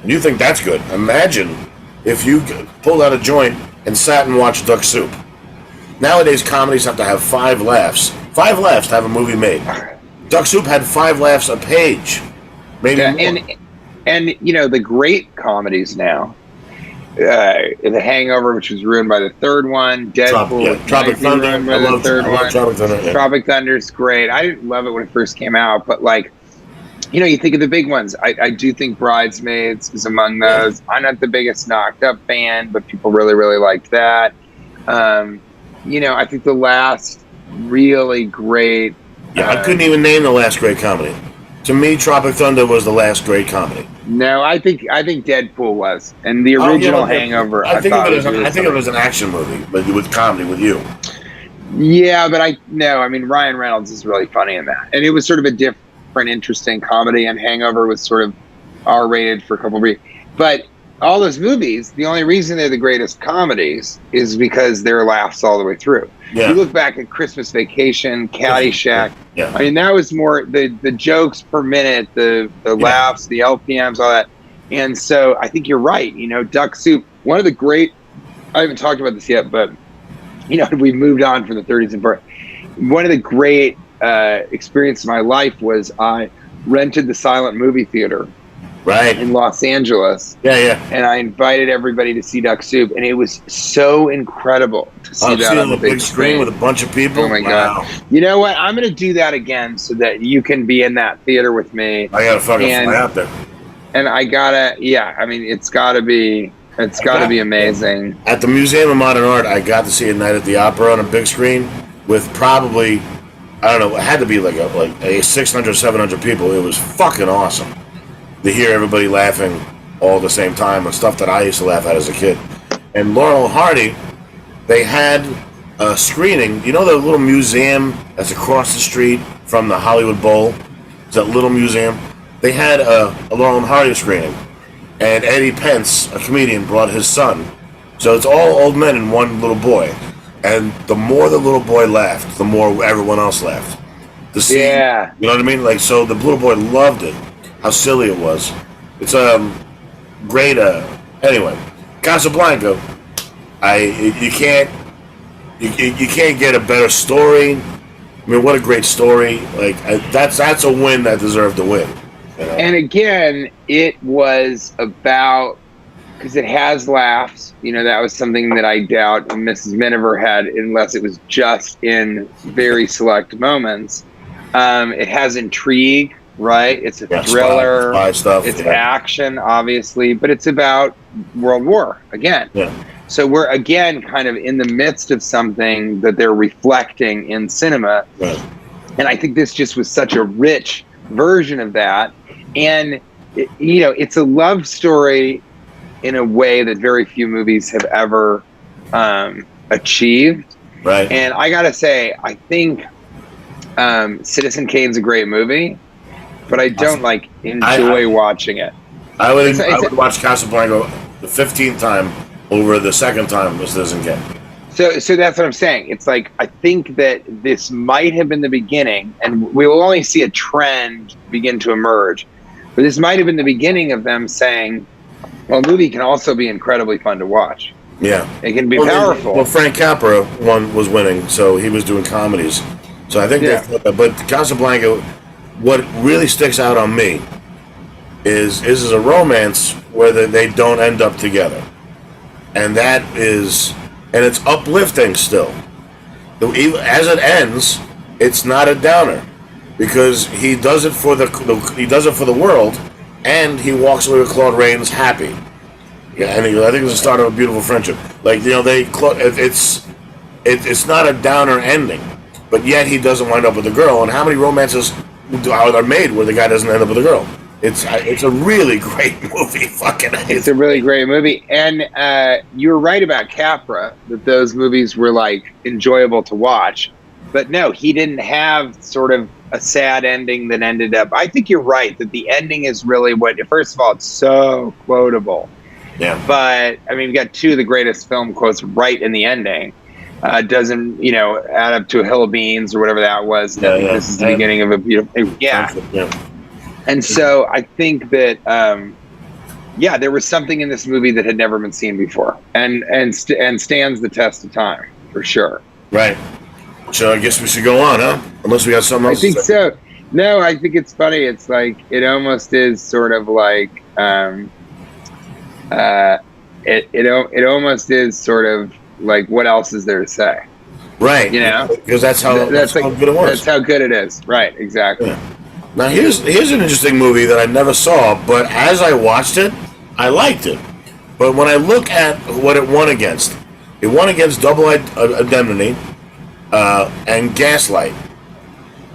and you think that's good, imagine if you pulled out a joint and sat and watched Duck Soup. Nowadays, comedies have to have 5 laughs. 5 laughs to have a movie made. Duck Soup had 5 laughs a page. Maybe more. And you know, the great comedies now, The Hangover, which was ruined by the 3rd one, Deadpool, Tropic Thunder. I love Tropic Thunder. Yeah. Tropic Thunder's great. I didn't love it when it first came out, but like, you know, you think of the big ones. I do think Bridesmaids is among those. I'm not the biggest Knocked Up fan, but people really, really liked that. You know, I think the last really great... Yeah, I couldn't even name the last great comedy. To me, Tropic Thunder was the last great comedy. No, I think Deadpool was, and the original Hangover. I think it was an action movie, but with comedy with you. Yeah, but I mean, Ryan Reynolds is really funny in that, and it was sort of a different, interesting comedy. And Hangover was sort of R-rated for a couple of weeks, but all those movies, the only reason they're the greatest comedies is because they're laughs all the way through. Yeah. You look back at Christmas Vacation, Caddyshack. Yeah. I mean, that was more the jokes per minute, the laughs, the LPMs, all that. And so I think you're right. You know, Duck Soup, one of the great, I haven't talked about this yet, but, you know, we've moved on from the 30s and 40s. One of the great experiences of my life was I rented the silent movie theater. Right. In Los Angeles. Yeah. And I invited everybody to see Duck Soup, and it was so incredible to see that on the big screen with a bunch of people. Oh my God. You know what? I'm going to do that again so that you can be in that theater with me. I got to fucking fly out there. And I mean, it's got to be amazing. At the Museum of Modern Art, I got to see A Night at the Opera on a big screen with probably, I don't know, it had to be like a 600, 700 people. It was fucking awesome to hear everybody laughing all at the same time and stuff that I used to laugh at as a kid. And Laurel and Hardy, they had a screening. You know the little museum that's across the street from the Hollywood Bowl? It's that little museum. They had a Laurel and Hardy screening. And Eddie Pence, a comedian, brought his son. So it's all old men and one little boy. And the more the little boy laughed, the more everyone else laughed. You know what I mean? Like, so the little boy loved it. How silly it was. It's great. Anyway, Casablanca. You can't get a better story. I mean, what a great story! Like that's a win that deserved to win. You know? And again, it was about, because it has laughs. You know, that was something that I doubt Mrs. Miniver had, unless it was just in very select moments. It has intrigue. Right, it's a thriller. Spy stuff. It's action, obviously, but it's about World War again. Yeah. So we're again kind of in the midst of something that they're reflecting in cinema, right. And I think this just was such a rich version of that. And you know, it's a love story in a way that very few movies have ever achieved. Right. And I gotta say, I think Citizen Kane's a great movie. But I don't enjoy watching it. I would watch Casablanca the 15th time over the second time with Citizen Kane. So that's what I'm saying. It's like, I think that this might have been the beginning, and we will only see a trend begin to emerge. But this might have been the beginning of them saying, well, a movie can also be incredibly fun to watch. Yeah. It can be powerful. Well, Frank Capra was winning, so he was doing comedies. So I think they thought that. But Casablanca, what really sticks out on me is a romance where they don't end up together. And it's uplifting still. As it ends, it's not a downer, because he does it for the world, and he walks away with Claude Rains happy. Yeah, and I think it's the start of a beautiful friendship. Like, you know, it's not a downer ending, but yet he doesn't wind up with the girl. And how many romances are made where the guy doesn't end up with a girl? It's a really great movie. Fucking, it's a really great movie, and you're right about Capra, that those movies were like enjoyable to watch. But no, he didn't have sort of a sad ending that ended up. I think you're right that the ending is really what. First of all, it's so quotable. Yeah. But I mean, we got two of the greatest film quotes right in the ending. Doesn't add up to a hill of beans or whatever that was. Yeah, This is the beginning of a beautiful. Yeah. And so I think that there was something in this movie that had never been seen before, and stands the test of time for sure. Right. So I guess we should go on, huh? Unless we got something else. I think so. No, I think it's funny. It's like it almost is sort of like it almost is sort of like what else is there to say? Right. Because that's how good it was. That's how good it is. Right. Exactly. Yeah. Now here's an interesting movie that I never saw, but as I watched it, I liked it. But when I look at what it won against Double Indemnity and Gaslight,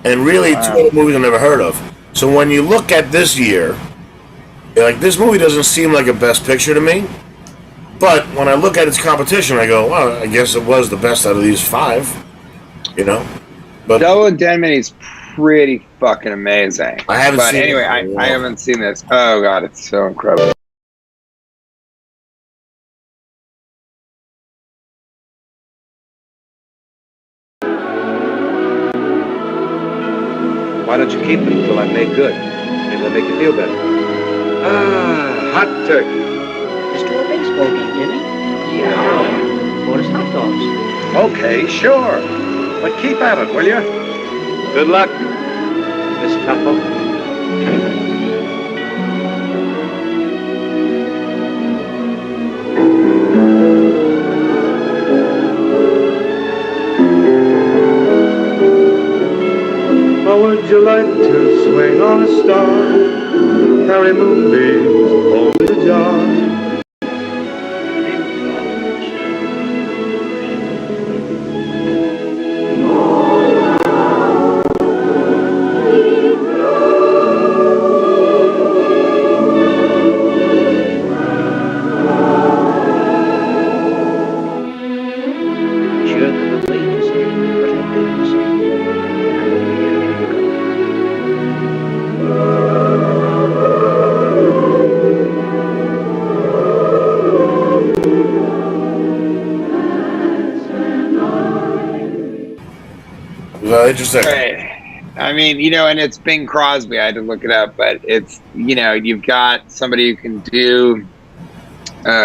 and really two other movies I've never heard of. So when you look at this year, like this movie doesn't seem like a Best Picture to me. But when I look at its competition, I go, well, I guess it was the best out of these five. But Double Indemnity is pretty fucking amazing. I haven't seen it. Anyway, I haven't seen this. Oh god, it's so incredible. Why don't you keep it until I'm made good? Maybe that'll make you feel better. Hot turkey. Let's do a baseball game, Jimmy. Yeah. Or hot dogs. Okay, sure. But keep at it, will you? Good luck, Miss Temple. How would you like to swing on a star? Carry moonbeams home in a jar? Interesting. Right. I mean, and it's Bing Crosby. I had to look it up, but it's you've got somebody who can do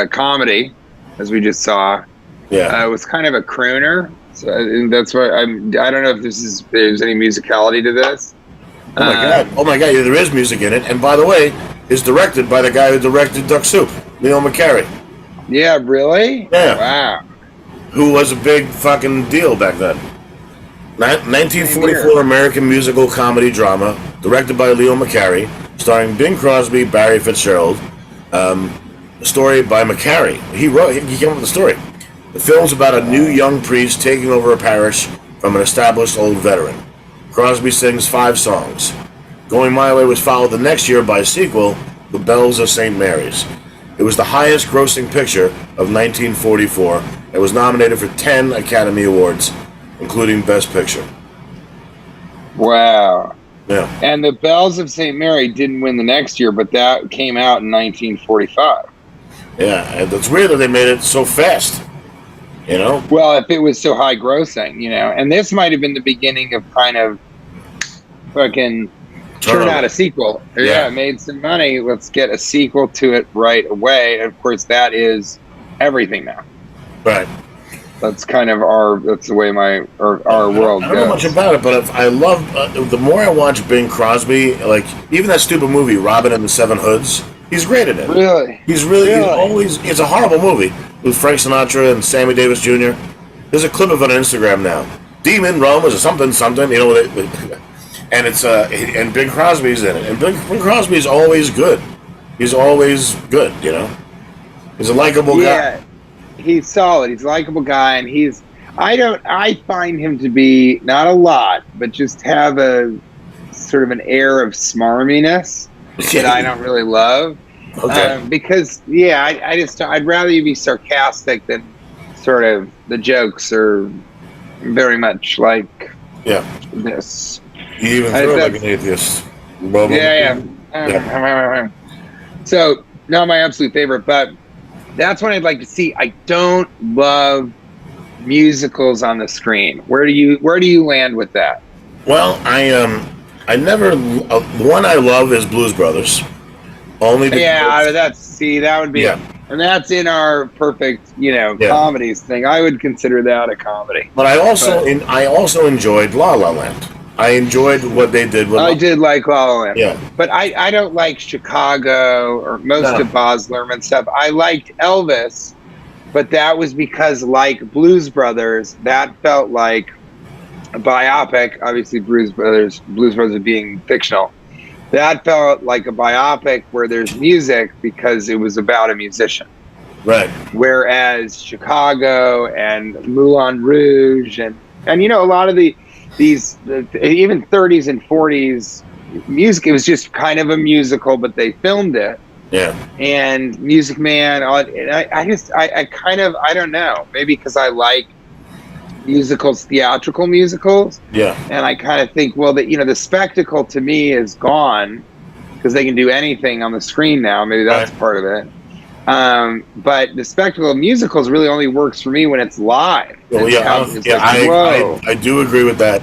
comedy, as we just saw. Yeah. It was kind of a crooner, so that's why I don't know if there's any musicality to this. Oh my god! Yeah, there is music in it, and by the way, it's directed by the guy who directed Duck Soup, Leo McCarey. Yeah, really? Yeah. Wow. Who was a big fucking deal back then. 1944 American musical comedy drama, directed by Leo McCarey, starring Bing Crosby, Barry Fitzgerald. Story by McCarey. He came up with the story. The film's about a new young priest taking over a parish from an established old veteran. Crosby sings 5 songs. Going My Way was followed the next year by a sequel, The Bells of St. Mary's. It was the highest grossing picture of 1944 and was nominated for 10 Academy Awards, including Best Picture. Wow. Yeah. And The Bells of St. Mary didn't win the next year, but that came out in 1945. Yeah, and it's weird that they made it so fast. Well, if it was so high grossing, and this might have been the beginning of kind of fucking turn out a sequel. Yeah, made some money. Let's get a sequel to it right away. And of course, that is everything now. Right. That's kind of that's the way our world goes. I don't know much about it, but I love, the more I watch Bing Crosby, like, even that stupid movie, Robin and the Seven Hoods, he's great in it. Really? He's always, it's a horrible movie with Frank Sinatra and Sammy Davis Jr. There's a clip of it on Instagram now. Demon, Rome, is something, and it's, and Bing Crosby's in it. And Bing Crosby's always good. He's always good, He's a likable guy. He's solid. He's a likable guy, and I find him to be, not a lot, but just have a sort of an air of smarminess. that I don't really love. Okay. Because I'd rather you be sarcastic than sort of the jokes are very much like this. You even throw like an atheist. Yeah. So not my absolute favorite, but that's what I'd like to see. I don't love musicals on the screen. Where do you land with that? Well, I never. One I love is Blues Brothers. Only because, that would be, and that's in our perfect, comedies thing. I would consider that a comedy. But I also enjoyed La La Land. I enjoyed what they did with. I did like La La Land. Yeah, but I don't like Chicago or most of Baz Luhrmann stuff. I liked Elvis, but that was because, like Blues Brothers, that felt like a biopic. Obviously, Blues Brothers being fictional. That felt like a biopic where there's music because it was about a musician. Right. Whereas Chicago and Moulin Rouge and a lot of these even 30s and 40s music, it was just kind of a musical, but they filmed it. Yeah. And Music Man, I don't know, maybe because I like musicals, theatrical musicals. Yeah. And I kind of think, well, the spectacle to me is gone because they can do anything on the screen now. Maybe that's part of it. But the spectacle of musicals really only works for me when it's live. Well, I do agree with that.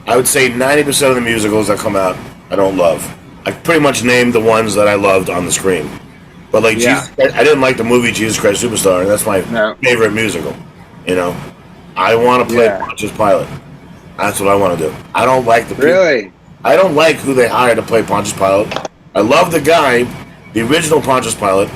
I would say 90% of the musicals that come out, I don't love. I pretty much named the ones that I loved on the screen. But like, I didn't like the movie Jesus Christ Superstar, and that's my favorite musical. I want to play Pontius Pilate. That's what I want to do. I don't like the people. Really? I don't like who they hire to play Pontius Pilate. I love the guy, the original Pontius Pilate,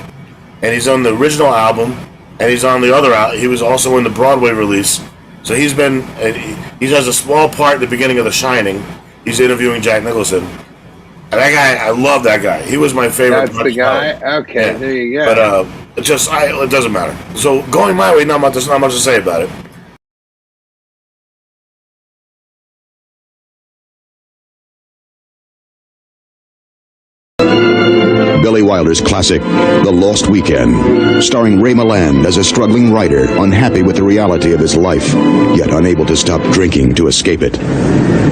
and he's on the original album, and he's on the other album. He was also in the Broadway release. So he has a small part at the beginning of The Shining. He's interviewing Jack Nicholson. And that guy, I love that guy. He was my favorite. That's the guy? Pilate. Okay, there you go. But it doesn't matter. So going my way, there's not much to say about it. Billy Wilder's classic, The Lost Weekend, starring Ray Milland as a struggling writer unhappy with the reality of his life, yet unable to stop drinking to escape it.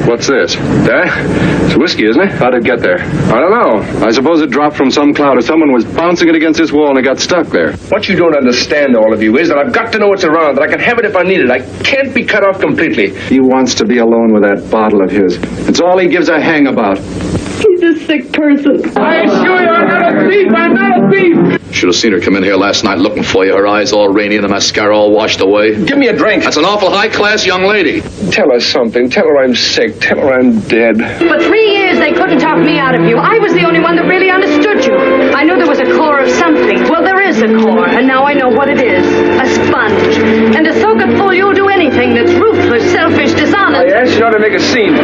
What's this? It's whiskey, isn't it? How'd it get there? I don't know. I suppose it dropped from some cloud or someone was bouncing it against this wall and it got stuck there. What you don't understand, all of you, is that I've got to know what's around, that I can have it if I need it. I can't be cut off completely. He wants to be alone with that bottle of his. It's all he gives a hang about. He's a sick person. I assure you, I'm not a thief. I'm not a thief. Should have seen her come in here last night looking for you. Her eyes all rainy and the mascara all washed away. Give me a drink. That's an awful high-class young lady. Tell her something. Tell her I'm sick. Tell her I'm dead. For 3 years, they couldn't talk me out of you. I was the only one that really understood you. I knew there was a core of something. Well, there is a core, and now I know what it is. A sponge. And to soak it full, you'll do anything that's ruthless, selfish, dishonest. I asked you not to make a scene.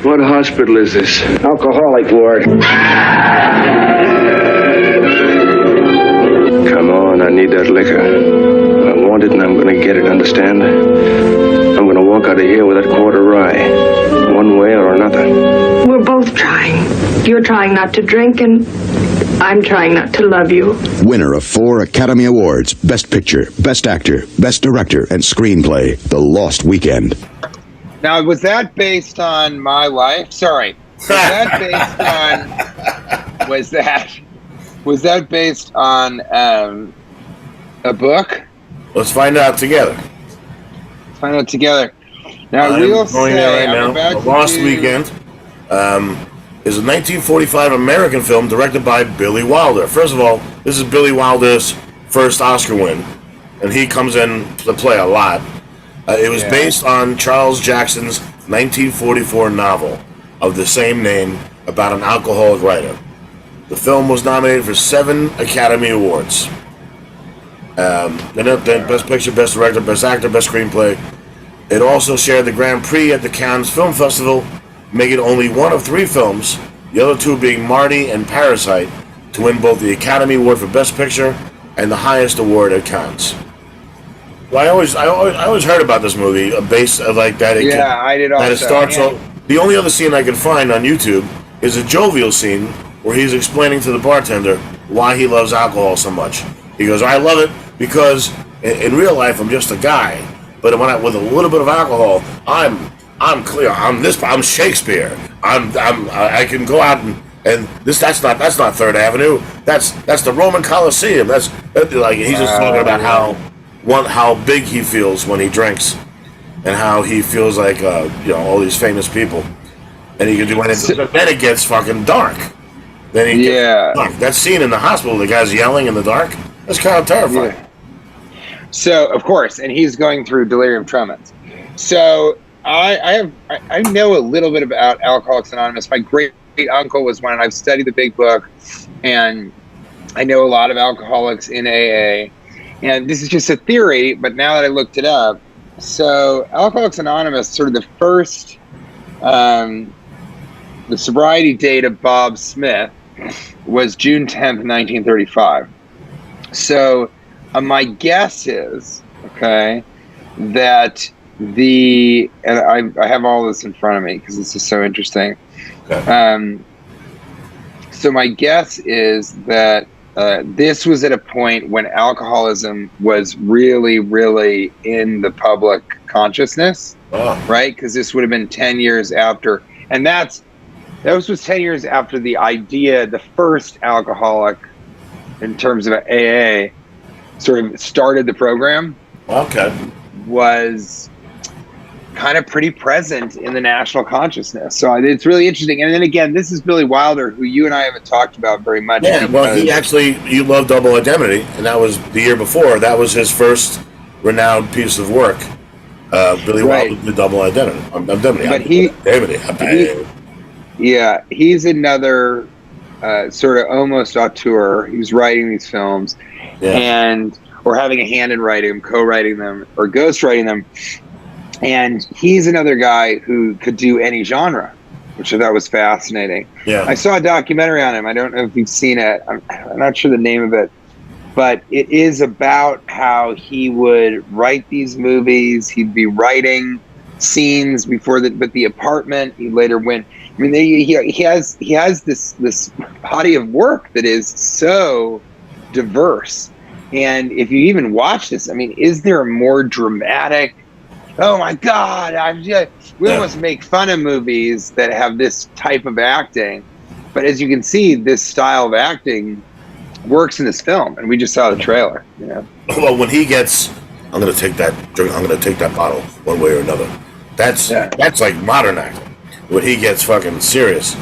What hospital is this? Alcoholic ward. Come on, I need that liquor. I want it and I'm going to get it, understand? I'm going to walk out of here with that quart of rye. One way or another. We're both trying. You're trying not to drink, and I'm trying not to love you. Winner of 4 Academy Awards, Best Picture, Best Actor, Best Director, and Screenplay, The Lost Weekend. Now, was that based on my life? Sorry. Was that based on a book? Let's find out together. Now, we'll say The Lost Weekend is a 1945 American film directed by Billy Wilder. First of all, this is Billy Wilder's first Oscar win, and he comes in to play a lot. It was based on Charles Jackson's 1944 novel of the same name about an alcoholic writer. The film was nominated for 7 Academy Awards. Best Picture, Best Director, Best Actor, Best Screenplay. It also shared the Grand Prix at the Cannes Film Festival, making only one of 3 films, the other 2 being Marty and Parasite, to win both the Academy Award for Best Picture and the highest award at Cannes. Well, I always heard about this movie based like that. I did also. That it starts off The only other scene I can find on YouTube is a jovial scene where he's explaining to the bartender why he loves alcohol so much. He goes, I love it because in real life I'm just a guy, but with a little bit of alcohol, I'm clear. I'm Shakespeare. I can go out and that's not Third Avenue. That's the Roman Colosseum. That's like he's just talking about how big he feels when he drinks, and how he feels like all these famous people, and he can do anything. But then it gets fucking dark. Then he gets dark. That scene in the hospital, the guy's yelling in the dark. That's kind of terrifying. Yeah. So of course, and he's going through delirium tremens. So I know a little bit about Alcoholics Anonymous. My great uncle was one, and I've studied the big book, and I know a lot of alcoholics in AA. And this is just a theory, but now that I looked it up, so Alcoholics Anonymous, sort of the first, the sobriety date of Bob Smith was June 10th, 1935. So my guess is, that and I have all this in front of me because this is so interesting. Okay. So my guess is that this was at a point when alcoholism was really, really in the public consciousness, right? Because this would have been 10 years after, and that was 10 years after the idea, the first alcoholic in terms of AA sort of started the program. Okay. Was kind of pretty present in the national consciousness. So it's really interesting. And then again, this is Billy Wilder, who you and I haven't talked about very much. Yeah, well, you love Double Indemnity, and that was the year before. That was his first renowned piece of work. Billy Wilder did Double Indemnity. But he's another sort of almost auteur. He was writing these films or having a hand in writing them, co-writing them, or ghostwriting them. And he's another guy who could do any genre, which I thought was fascinating. Yeah. I saw a documentary on him. I don't know if you've seen it. I'm not sure the name of it. But it is about how he would write these movies. He'd be writing scenes but the apartment, he later went. I mean, he has this body of work that is so diverse. And if you even watch this, I mean, is there a more dramatic, oh my God, we almost make fun of movies that have this type of acting. But as you can see, this style of acting works in this film, and we just saw the trailer. Well, when he gets, I'm going to take that bottle one way or another. That's like modern acting. When he gets fucking serious,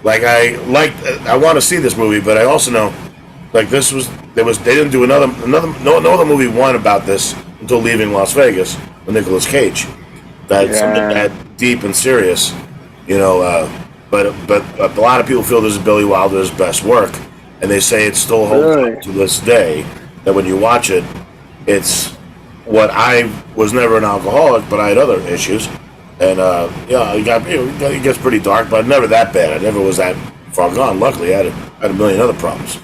I want to see this movie, but I also know, they didn't do no other movie won about this until Leaving Las Vegas with Nicolas Cage. That's something that deep and serious, but a lot of people feel this is Billy Wilder's best work, and they say it still holds up to this day. That when you watch it, it's what I was never an alcoholic, but I had other issues, and it gets pretty dark, but never that bad. I never was that far gone. Luckily, I had a million other problems.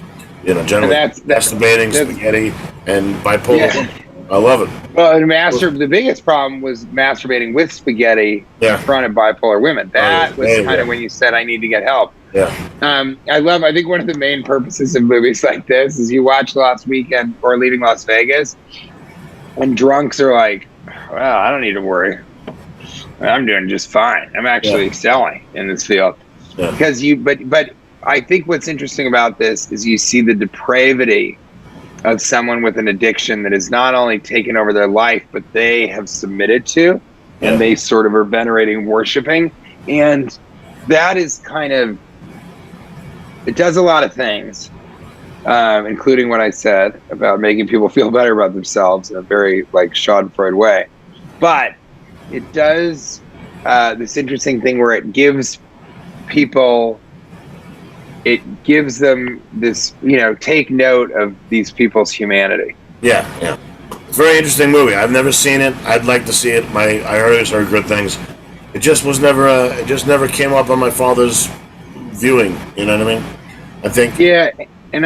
Generally masturbating, spaghetti, and bipolar. Yeah. I love it. Well, the biggest problem was masturbating with spaghetti in front of bipolar women. That was kind of when you said, I need to get help. Yeah. I think one of the main purposes of movies like this is you watch Last Weekend or Leaving Las Vegas, and drunks are like, well, I don't need to worry. I'm doing just fine. I'm actually excelling in this field. Yeah. Because but I think what's interesting about this is you see the depravity of someone with an addiction that has not only taken over their life, but they have submitted to, and they sort of are venerating, worshiping. And that is it does a lot of things, including what I said about making people feel better about themselves in a very Schadenfreude way. But it does this interesting thing where it gives them this, take note of these people's humanity. Yeah. It's a very interesting movie. I've never seen it. I'd like to see it. I heard good things. It just was never. It just never came up on my father's viewing. You know what I mean? I think. Yeah, and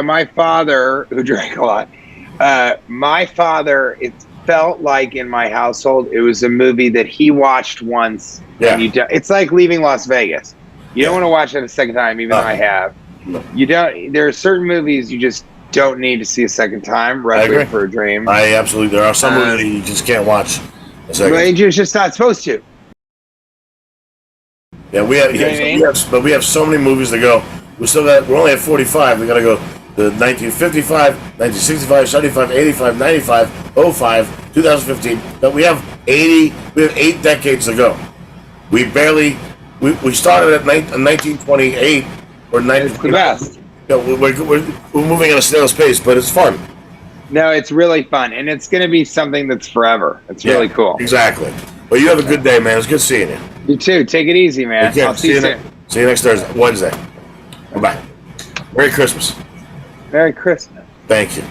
my father, who drank a lot. My father, felt like in my household, it was a movie that he watched once. Yeah. And it's like leaving Las Vegas. You don't want to watch it a second time, even though I have. You don't. There are certain movies you just don't need to see a second time. Requiem for a Dream. I absolutely. There are some movies that you just can't watch a second. But you're just not supposed to. Yeah, we have. But we have so many movies to go. We're only at 45. We got to go to 1955, 1965, 75, 85, 95, 05, 2015. But we have 80. We have 8 decades to go. We barely. We started at 1928 or 19. It's the best. Yeah, we're moving at a snail's pace, but it's fun. No, it's really fun, and it's going to be something that's forever. It's really cool. Exactly. Well, you have a good day, man. It's good seeing you. You too. Take it easy, man. I'll see you soon. See you next Wednesday. Bye. Merry Christmas. Merry Christmas. Thank you.